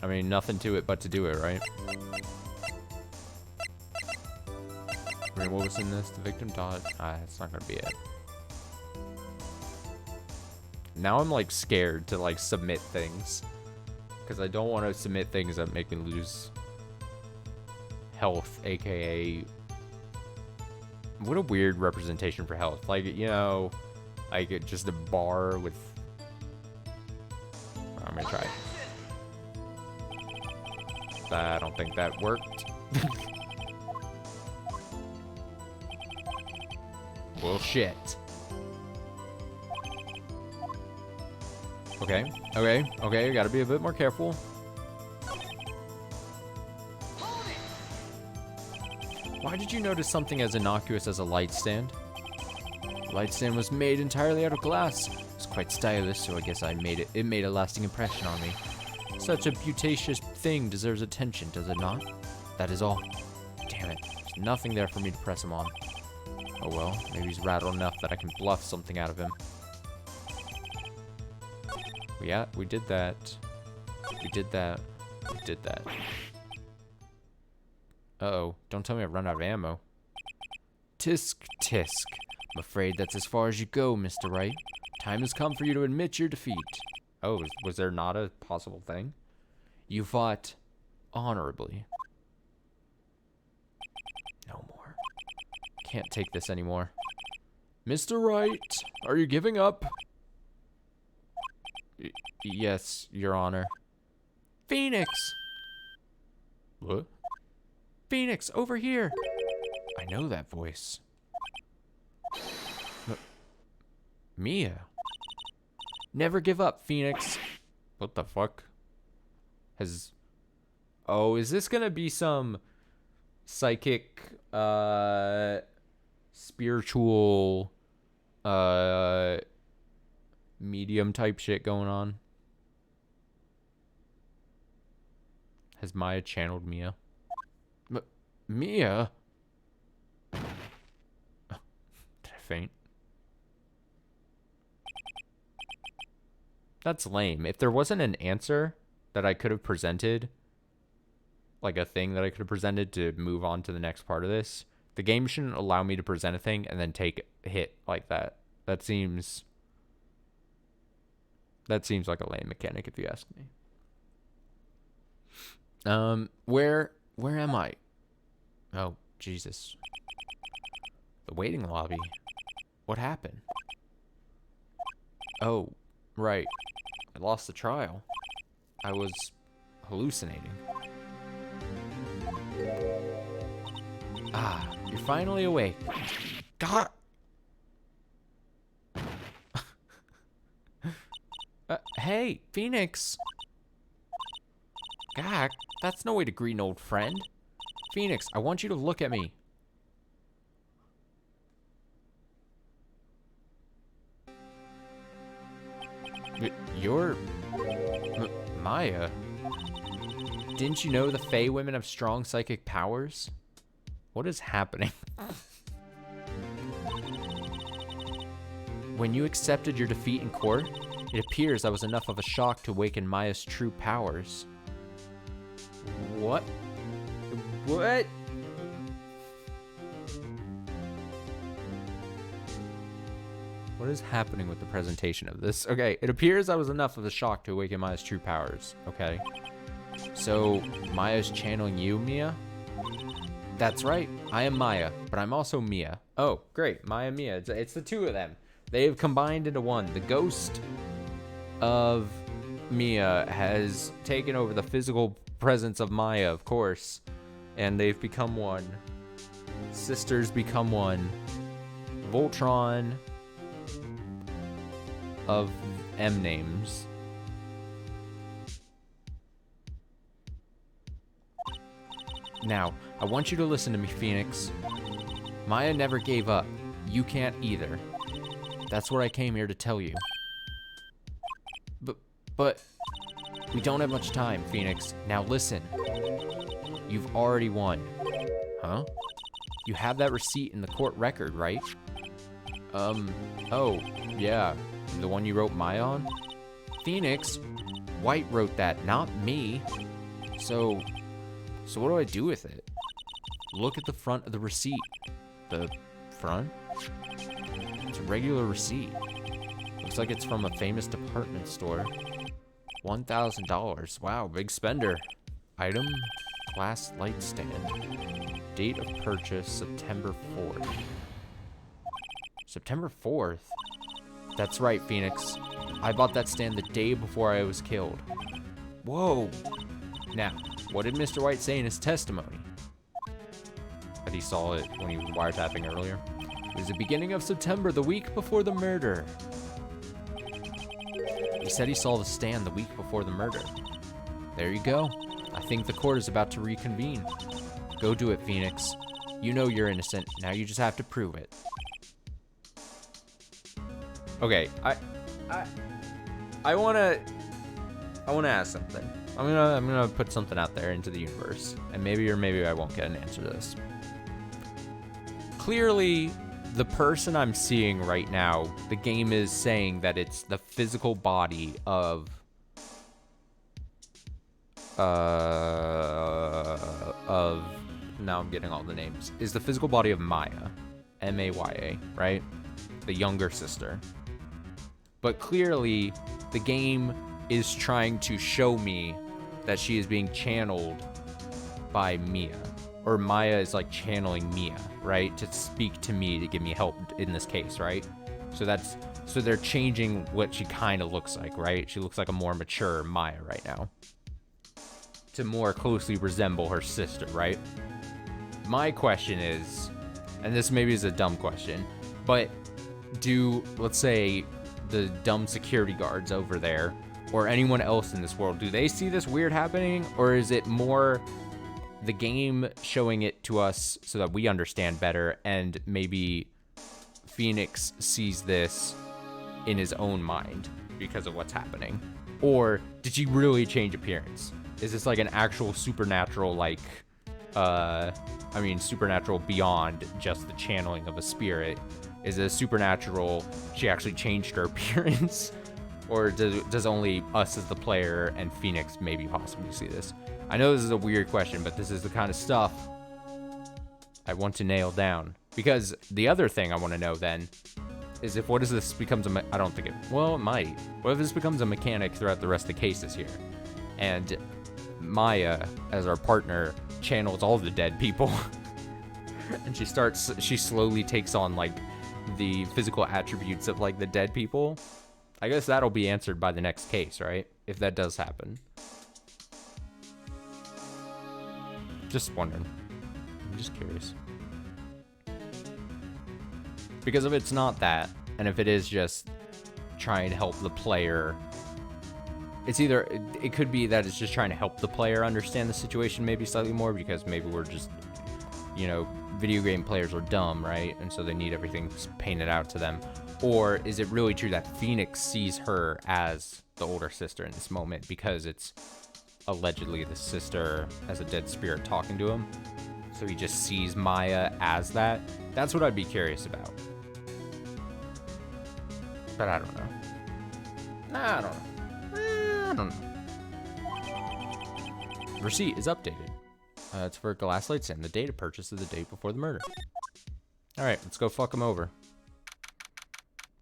I mean, nothing to it but to do it, right? I mean, what was in this? The victim died. It's not gonna be it. Now I'm like scared to like submit things. Because I don't want to submit things that make me lose health, aka... What a weird representation for health. Like, you know, like just a bar with... I'm gonna try it. I don't think that worked. Well, shit. Okay, gotta be a bit more careful. Why did you notice something as innocuous as a light stand? The light stand was made entirely out of glass. It's quite stylish, so I guess it made a lasting impression on me. Such a beauteous thing deserves attention, does it not? That is all. Damn it, there's nothing there for me to press him on. Oh well, maybe he's rattled enough that I can bluff something out of him. Yeah, we did that. We did that. We did that. Uh-oh, don't tell me I've run out of ammo. Tisk, tisk. I'm afraid that's as far as you go, Mr. Wright. Time has come for you to admit your defeat. Oh, was there not a possible thing? You fought honorably. No more. Can't take this anymore. Mr. Wright, are you giving up? Yes, Your Honor. Phoenix! What? Phoenix, over here! I know that voice. Mia. Never give up, Phoenix. What the fuck? Oh, is this gonna be some psychic, spiritual, medium type shit going on? Has Maya channeled Mia? Mia? Did I faint? That's lame. If there wasn't an answer that I could have presented, like a thing that I could have presented to move on to the next part of this, the game shouldn't allow me to present a thing and then take a hit like that. That seems like a lame mechanic, if you ask me. Where am I? Oh, Jesus. The waiting lobby. What happened? Oh, right. I lost the trial. I was hallucinating. Ah, you're finally awake. God! Hey, Phoenix! God, that's no way to greet an old friend. Phoenix, I want you to look at me. You're... Maya. Didn't you know the Fae women have strong psychic powers? What is happening? When you accepted your defeat in court, it appears that was enough of a shock to awaken Maya's true powers. What? What? What is happening with the presentation of this? Okay, it appears that was enough of a shock to awaken Maya's true powers. Okay. So, Maya's channeling you, Mia? That's right. I am Maya, but I'm also Mia. Oh, great. Maya and Mia. It's the two of them. They have combined into one. The ghost of Mia has taken over the physical presence of Maya, of course. And they've become one. Sisters become one. Voltron of M names. Now, I want you to listen to me, Phoenix. Maya never gave up. You can't either. That's what I came here to tell you. But we don't have much time, Phoenix. Now listen. You've already won. Huh? You have that receipt in the court record, right? Oh, yeah. The one you wrote Maya on? Phoenix, White wrote that, not me. So what do I do with it? Look at the front of the receipt. The front? It's a regular receipt. Looks like it's from a famous department store. $1,000. Wow, big spender. Item, glass light stand. Date of purchase, September 4th. September 4th? That's right, Phoenix. I bought that stand the day before I was killed. Whoa. Now, what did Mr. White say in his testimony? That he saw it when he was wiretapping earlier. It was the beginning of September, the week before the murder. He said he saw the stand the week before the murder. There you go. I think the court is about to reconvene. Go do it, Phoenix. You know you're innocent. Now you just have to prove it. Okay, I wanna ask something. I'm gonna put something out there into the universe, and maybe or maybe I won't get an answer to this. Clearly, the person I'm seeing right now, the game is saying that it's the physical body of now I'm getting all the names, is the physical body of Maya, M-A-Y-A, right? The younger sister. But clearly, the game is trying to show me that she is being channeled by Mia. Or Maya is like channeling Mia, right? To speak to me, to give me help in this case, right? So they're changing what she kind of looks like, right? She looks like a more mature Maya right now, to more closely resemble her sister, right? My question is, and this maybe is a dumb question, but let's say, the dumb security guards over there, or anyone else in this world, do they see this weird happening? Or is it more the game showing it to us so that we understand better, and maybe Phoenix sees this in his own mind because of what's happening? Or did she really change appearance? Is this like an actual supernatural, like, supernatural beyond just the channeling of a spirit? Is it a supernatural, she actually changed her appearance? Or does only us as the player and Phoenix maybe possibly see this? I know this is a weird question, but this is the kind of stuff I want to nail down. Because the other thing I want to know then is if what if this becomes I don't think it, well, it might. What if this becomes a mechanic throughout the rest of the cases here? And Maya, as our partner, channels all the dead people. And she slowly takes on, like, the physical attributes of, like, the dead people. I guess that'll be answered by the next case, right? If that does happen. Just wondering. I'm just curious. Because if it's not that, and if it is just trying to help the player, it's either, it could be that it's just trying to help the player understand the situation maybe slightly more, because maybe we're just, video game players are dumb, right? And so they need everything painted out to them. Or is it really true that Phoenix sees her as the older sister in this moment because it's allegedly the sister as a dead spirit talking to him? So he just sees Maya as that? That's what I'd be curious about. But I don't know. I don't know. Receipt is updated. It's for Glasslight Sim. The date of purchase is the date before the murder. Alright, let's go fuck him over.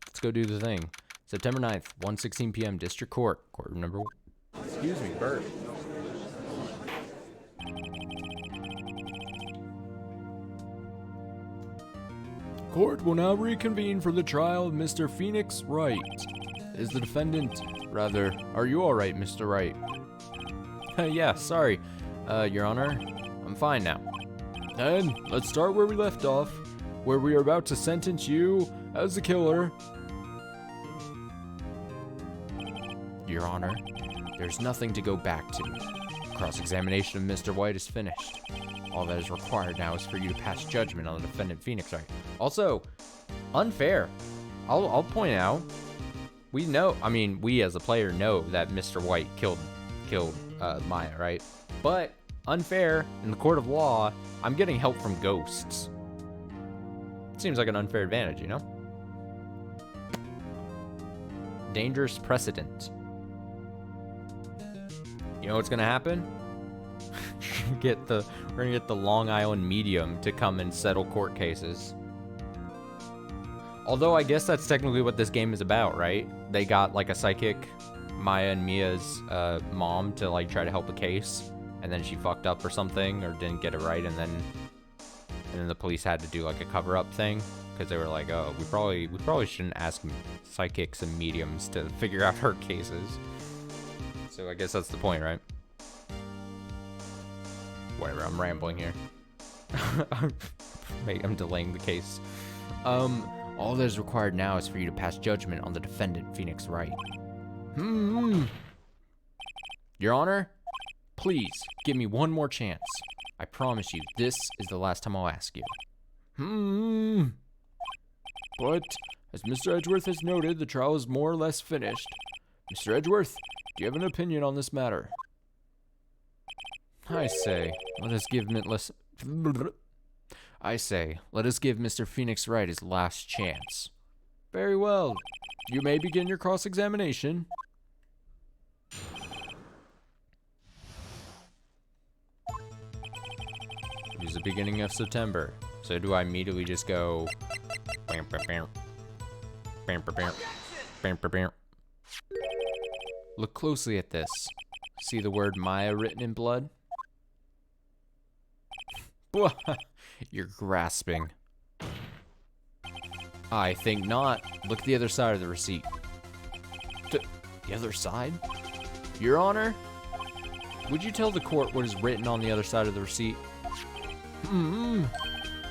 Let's go do the thing. September 9th, 1:16 p.m. District Court. Courtroom number 1. Excuse me, Bert. Court will now reconvene for the trial of Mr. Phoenix Wright. Is the defendant, rather, are you alright, Mr. Wright? Yeah, sorry, Your Honor. I'm fine now. Then, let's start where we left off, where we are about to sentence you as the killer. Your Honor, there's nothing to go back to. Cross-examination of Mr. White is finished. All that is required now is for you to pass judgment on the defendant Phoenix Wright. Also, unfair. I'll point out, we as a player know that Mr. White killed Maya, right? But unfair, in the court of law, I'm getting help from ghosts. Seems like an unfair advantage, you know? Dangerous precedent. You know what's gonna happen? We're gonna get the Long Island medium to come and settle court cases. Although I guess that's technically what this game is about, right? They got like a psychic, Maya and Mia's mom, to like try to help a case, and then she fucked up or something, or didn't get it right, and then the police had to do like a cover-up thing, because they were like, oh, we probably shouldn't ask psychics and mediums to figure out her cases. So I guess that's the point, right? Whatever, I'm rambling here. I'm delaying the case. All that is required now is for you to pass judgment on the defendant, Phoenix Wright. Your Honor, please give me one more chance. I promise you, this is the last time I'll ask you. But, as Mr. Edgeworth has noted, the trial is more or less finished. Mr. Edgeworth, do you have an opinion on this matter? I say, let us give Mr. Phoenix Wright his last chance. Very well. You may begin your cross-examination. It was the beginning of September, so do I immediately just go... Look closely at this. See the word Maya written in blood? You're grasping. I think not. Look at the other side of the receipt. The other side? Your Honor? Would you tell the court what is written on the other side of the receipt?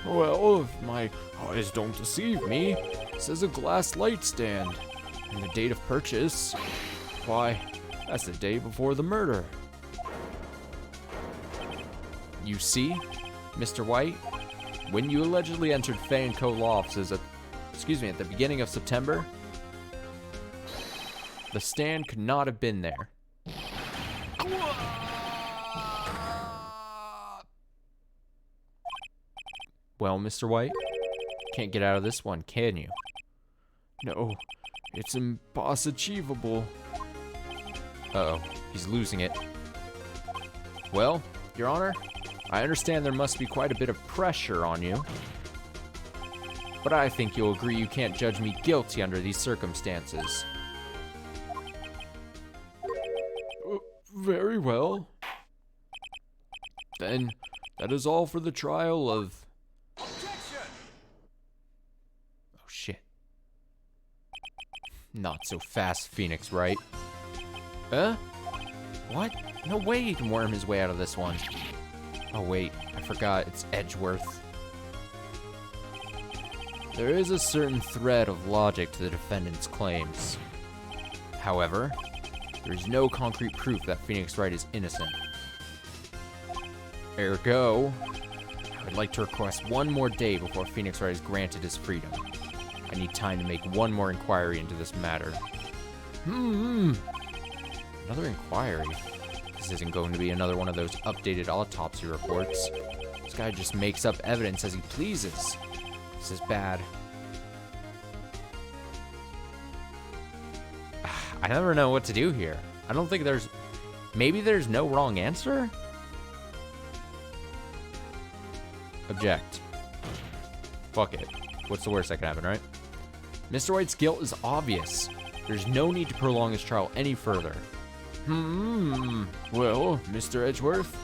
Well, if my eyes don't deceive me, it says a glass light stand. And the date of purchase, why, that's the day before the murder. You see, Mr. White, when you allegedly entered Fay & Co. law offices at the beginning of September, the stand could not have been there. Well, Mr. White, can't get out of this one, can you? No, it's impossible. Uh-oh, he's losing it. Well, Your Honor, I understand there must be quite a bit of pressure on you, but I think you'll agree you can't judge me guilty under these circumstances. Very well. Then, that is all for the trial of... Objection! Oh, shit. Not so fast, Phoenix Wright. Huh? What? No way he can worm his way out of this one. Oh, wait. I forgot. It's Edgeworth. There is a certain thread of logic to the defendant's claims. However, there is no concrete proof that Phoenix Wright is innocent. Ergo, I would like to request one more day before Phoenix Wright is granted his freedom. I need time to make one more inquiry into this matter. Another inquiry? This isn't going to be another one of those updated autopsy reports. This guy just makes up evidence as he pleases. This is bad. I never know what to do here. I don't think there's... Maybe there's no wrong answer? Object. Fuck it. What's the worst that can happen, right? Mr. White's guilt is obvious. There's no need to prolong his trial any further. Well, Mr. Edgeworth?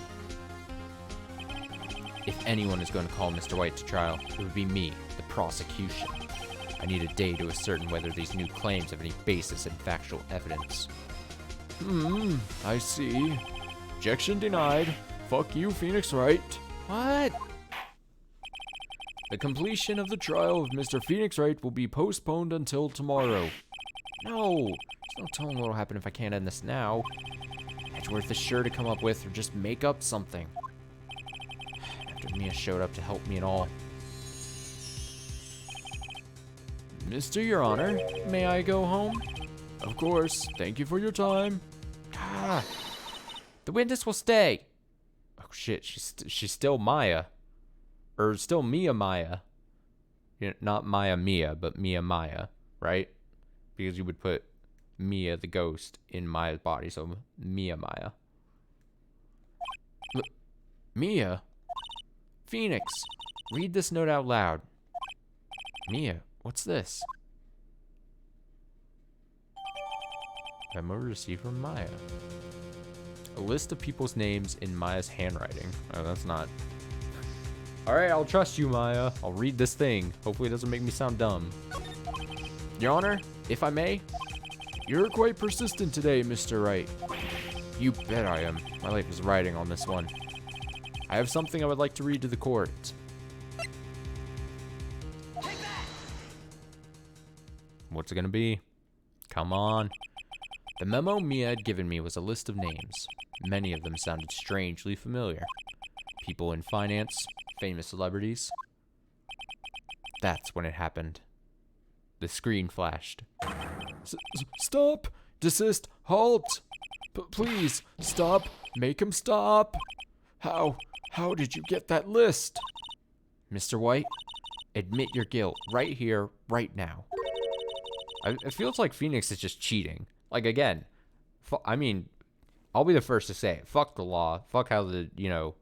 If anyone is going to call Mr. White to trial, it would be me, the prosecution. I need a day to ascertain whether these new claims have any basis in factual evidence. I see. Objection denied. Fuck you, Phoenix Wright. What? The completion of the trial of Mr. Phoenix Wright will be postponed until tomorrow. No. There's no telling what will happen if I can't end this now. Edgeworth is sure to come up with or just make up something. After Mia showed up to help me and all. Mr. Your Honor, may I go home? Of course. Thank you for your time. The witness will stay. Oh shit, she's still Maya. Or still Mia Maya. Not Maya Mia, but Mia Maya, right? Because you would put Mia the ghost in Maya's body, so Mia Maya. Look, Mia? Phoenix, read this note out loud. Mia, what's this? Memo received from Maya. A list of people's names in Maya's handwriting. Oh, that's not... Alright, I'll trust you, Maya. I'll read this thing. Hopefully it doesn't make me sound dumb. Your Honor, if I may? You're quite persistent today, Mr. Wright. You bet I am. My life is riding on this one. I have something I would like to read to the court. What's it gonna be? Come on. The memo Mia had given me was a list of names. Many of them sounded strangely familiar. people in finance, famous celebrities. That's when it happened. The screen flashed. Stop! Desist! Halt! Please, stop! Make him stop! How did you get that list? Mr. White, admit your guilt right here, right now. It feels like Phoenix is just cheating. Like, again, I mean, I'll be the first to say it. Fuck the law. Fuck how the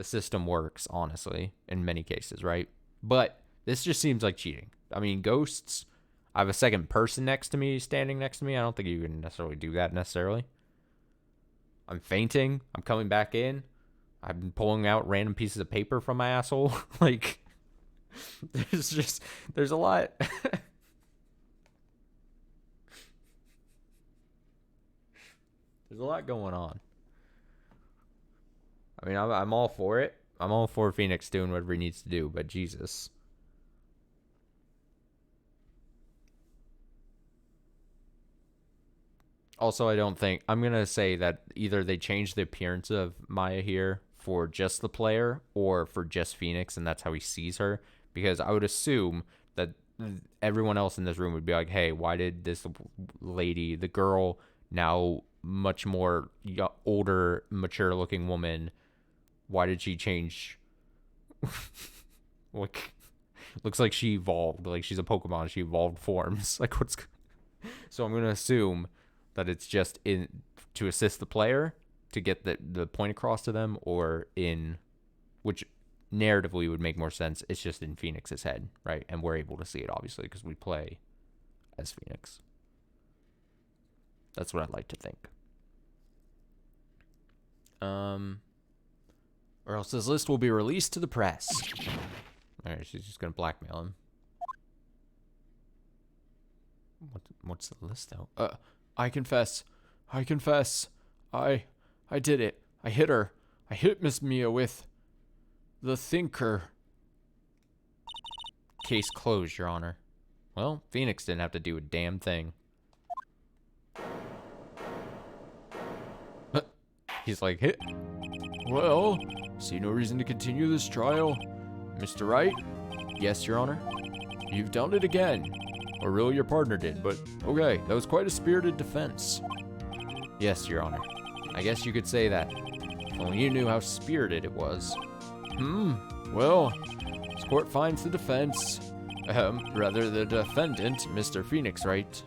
system works, honestly, in many cases, right? But this just seems like cheating. I mean, ghosts, I have a second person next to me, standing next to me. I don't think you can necessarily do that necessarily. I'm fainting. I'm coming back in. I've been pulling out random pieces of paper from my asshole. Like, there's a lot. There's a lot going on. I mean, I'm all for it. I'm all for Phoenix doing whatever he needs to do, but Jesus. Also, I don't think... I'm going to say that either they changed the appearance of Maya here for just the player or for just Phoenix, and that's how he sees her. Because I would assume that everyone else in this room would be like, hey, why did this lady, the girl, now much more older, mature-looking woman, why did she change? Like, looks like she evolved. Like, she's a Pokemon. She evolved forms. Like, what's... So I'm going to assume that it's just in to assist the player to get the point across to them, or in which narratively would make more sense. It's just in Phoenix's head, right? And we're able to see it, obviously, because we play as Phoenix. That's what I'd like to think. Or else this list will be released to the press. All right, she's just gonna blackmail him. What's the list though? I confess. I did it. I hit her. I hit Miss Mia with the thinker. Case closed, Your Honor. Well, Phoenix didn't have to do a damn thing. He's like, hit. Well, see no reason to continue this trial. Mr. Wright? Yes, Your Honor. You've done it again. Or really your partner did, but okay, that was quite a spirited defense. Yes, Your Honor. I guess you could say that. If only you knew how spirited it was. Well, this court finds the defense, rather the defendant, Mr. Phoenix Wright,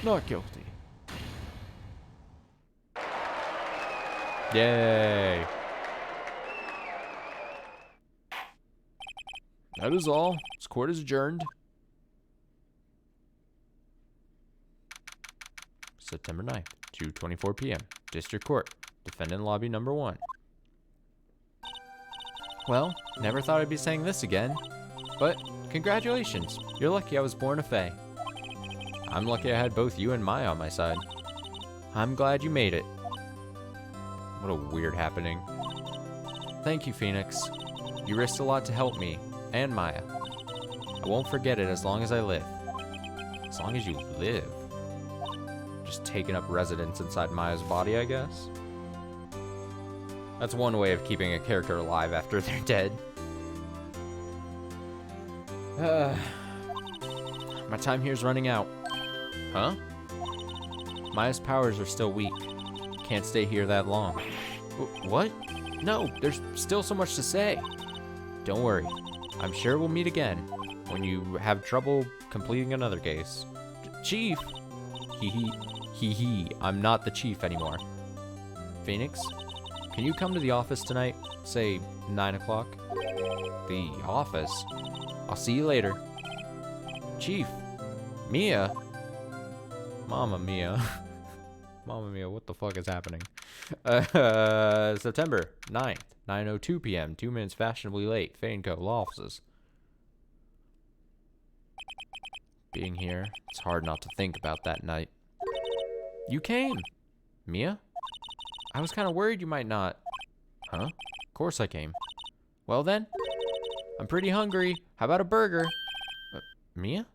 not guilty. Yay. That is all. This court is adjourned. September 9th, 2:24 p.m. District Court. Defendant Lobby number 1. Well, never thought I'd be saying this again. But, congratulations. You're lucky I was born a Fae. I'm lucky I had both you and Maya on my side. I'm glad you made it. What a weird happening. Thank you, Phoenix. You risked a lot to help me, and Maya. I won't forget it as long as I live. As long as you live. Just taking up residence inside Maya's body, I guess. That's one way of keeping a character alive after they're dead. My time here's running out. Huh? Maya's powers are still weak. Can't stay here that long. What? No, there's still so much to say. Don't worry. I'm sure we'll meet again when you have trouble completing another case. Chief! Hee. I'm not the chief anymore. Phoenix, can you come to the office tonight? Say 9 o'clock? The office? I'll see you later. Chief. Mia? Mama Mia. Mama Mia, what the fuck is happening? September 9th, 9:02 p.m. 2 minutes fashionably late. Faneco Law Offices. Being here, it's hard not to think about that night. You came. Mia? I was kind of worried you might not. Huh? Of course I came. Well then, I'm pretty hungry. How about a burger? Mia?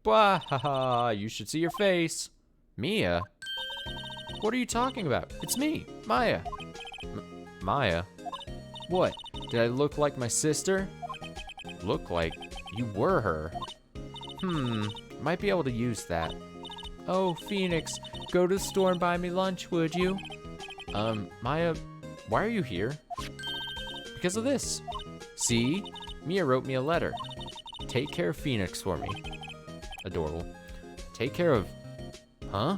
Bah, haha, you should see your face. Mia? What are you talking about? It's me, Maya. Maya? What? Did I look like my sister? Look like you were her. Might be able to use that. Oh, Phoenix, go to the store and buy me lunch, would you? Maya, why are you here? Because of this. See? Mia wrote me a letter. Take care of Phoenix for me. Adorable. Take care of... Huh?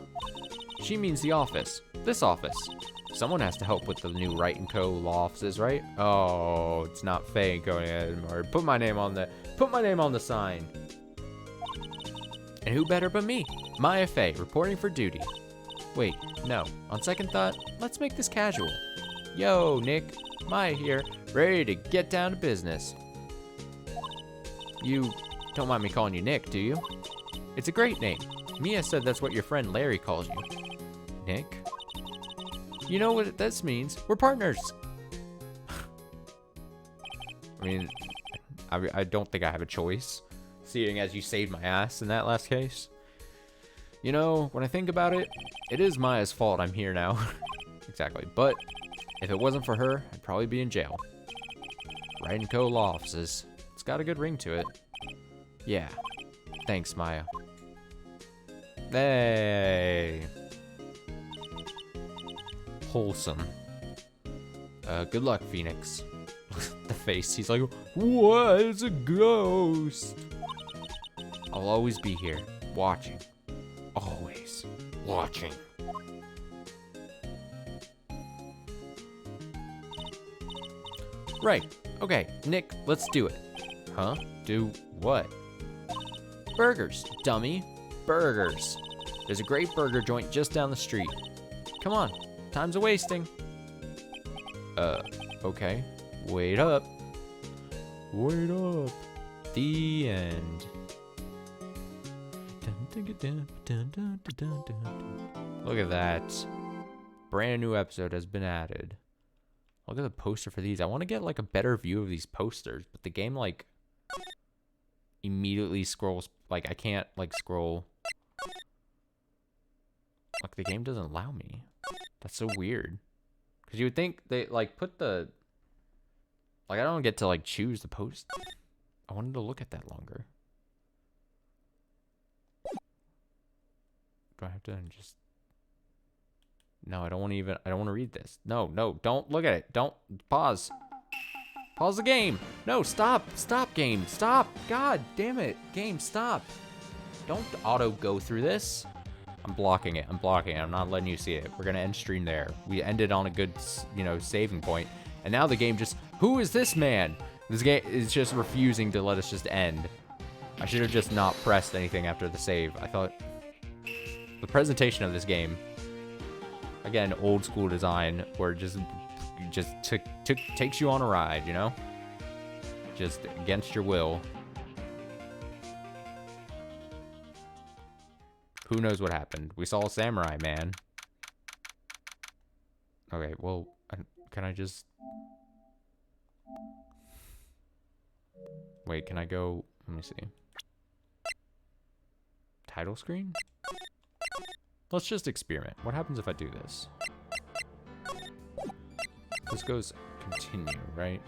She means the office. This office. Someone has to help with the new Wright & Co. law offices, right? Oh, it's not Faye going anymore. Put my name on the sign. And who better but me? Maya Faye, reporting for duty. Wait, no. On second thought, let's make this casual. Yo, Nick. Maya here, ready to get down to business. You don't mind me calling you Nick, do you? It's a great name. Mia said that's what your friend Larry calls you. Nick? You know what this means? We're partners. I mean, I don't think I have a choice, seeing as you saved my ass in that last case. You know, when I think about it, it is Maya's fault I'm here now. Exactly, but if it wasn't for her, I'd probably be in jail. Wright & Co. law offices. It's got a good ring to it. Yeah. Thanks, Maya. Hey. Wholesome. Good luck, Phoenix. The face, he's like, what? It's a ghost. I'll always be here, watching. Always watching. Right. Okay, Nick, let's do it. Huh? Do what? Burgers, dummy. Burgers. There's a great burger joint just down the street. Come on, time's a wasting. Okay. Wait up. Wait up. The end. Look at that. Brand new episode has been added. Look at the poster for these. I want to get like a better view of these posters, but the game like immediately scrolls. Like I can't like scroll. Like the game doesn't allow me. That's so weird. Because you would think they like put the... Like I don't get to like choose the post. I wanted to look at that longer. Do I have to just... No, I don't want to even... I don't want to read this. No, don't look at it. Don't... Pause. Pause the game. No, stop. Stop, game. Stop. God damn it. Game, stop. Don't auto go through this. I'm blocking it. I'm not letting you see it. We're going to end stream there. We ended on a good, saving point. And now the game just... Who is this man? This game is just refusing to let us just end. I should have just not pressed anything after the save. I thought... The presentation of this game, again, old school design, where it just takes you on a ride, you know? Just against your will. Who knows what happened? We saw a samurai man. Okay, well, can I just... Wait, can I go... Let me see. Title screen? Let's just experiment. What happens if I do this? This goes continue, right?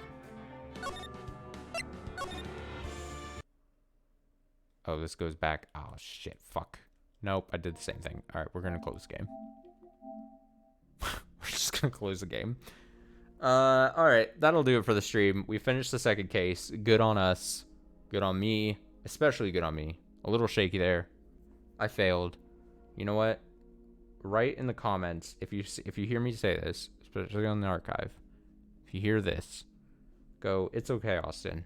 Oh, this goes back. Oh, shit. Fuck. Nope, I did the same thing. All right, we're going to close the game. We're just going to close the game. All right, that'll do it for the stream. We finished the second case. Good on us. Good on me. Especially good on me. A little shaky there. I failed. You know what? Write in the comments if you hear me say this, especially on the archive. If you hear this, go, it's okay, Austin.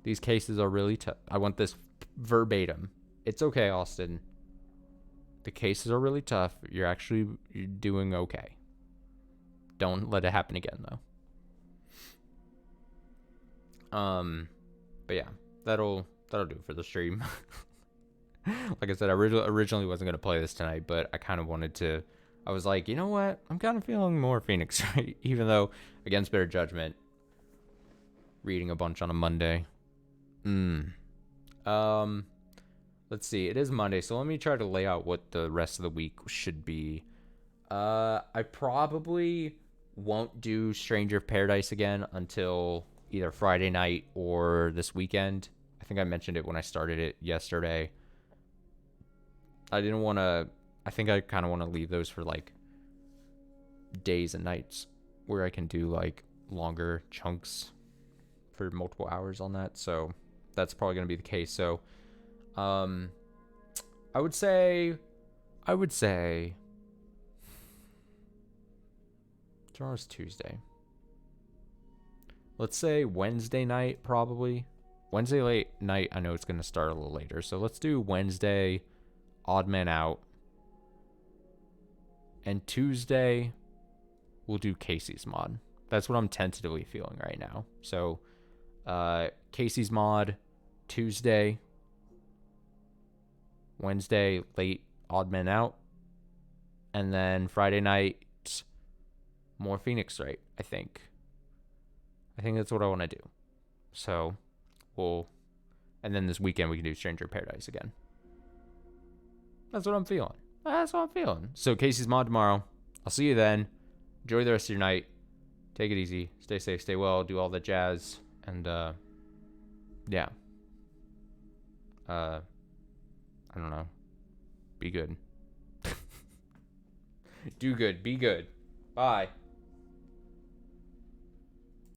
These cases are really tough. I want this verbatim. It's okay, Austin. The cases are really tough. You're doing okay. Don't let it happen again, though. But yeah, that'll do it for the stream. Like I said, I originally wasn't gonna play this tonight, but I kind of wanted to. I was like, you know what? I'm kind of feeling more Phoenix Wright, even though against better judgment. Reading a bunch on a Monday. Let's see. It is Monday, so let me try to lay out what the rest of the week should be. I probably won't do Stranger of Paradise again until either Friday night or this weekend. I think I mentioned it when I started it yesterday. I think I kind of want to leave those for like days and nights where I can do like longer chunks for multiple hours on that. So that's probably going to be the case. So I would say tomorrow's Tuesday. Let's say Wednesday night, probably. Wednesday late night, I know it's going to start a little later. So let's do Wednesday, Odd Man Out. And Tuesday, we'll do Casey's mod. That's what I'm tentatively feeling right now. So Casey's mod, Tuesday. Wednesday, late, Odd Man Out. And then Friday night, more Phoenix Wright, I think. I think that's what I want to do. So, and then this weekend we can do Stranger of Paradise again. That's what I'm feeling. So Casey's mod tomorrow. I'll see you then. Enjoy the rest of your night. Take it easy. Stay safe, stay well, do all the jazz. And, yeah. I don't know. Be good. Do good. Be good. Bye.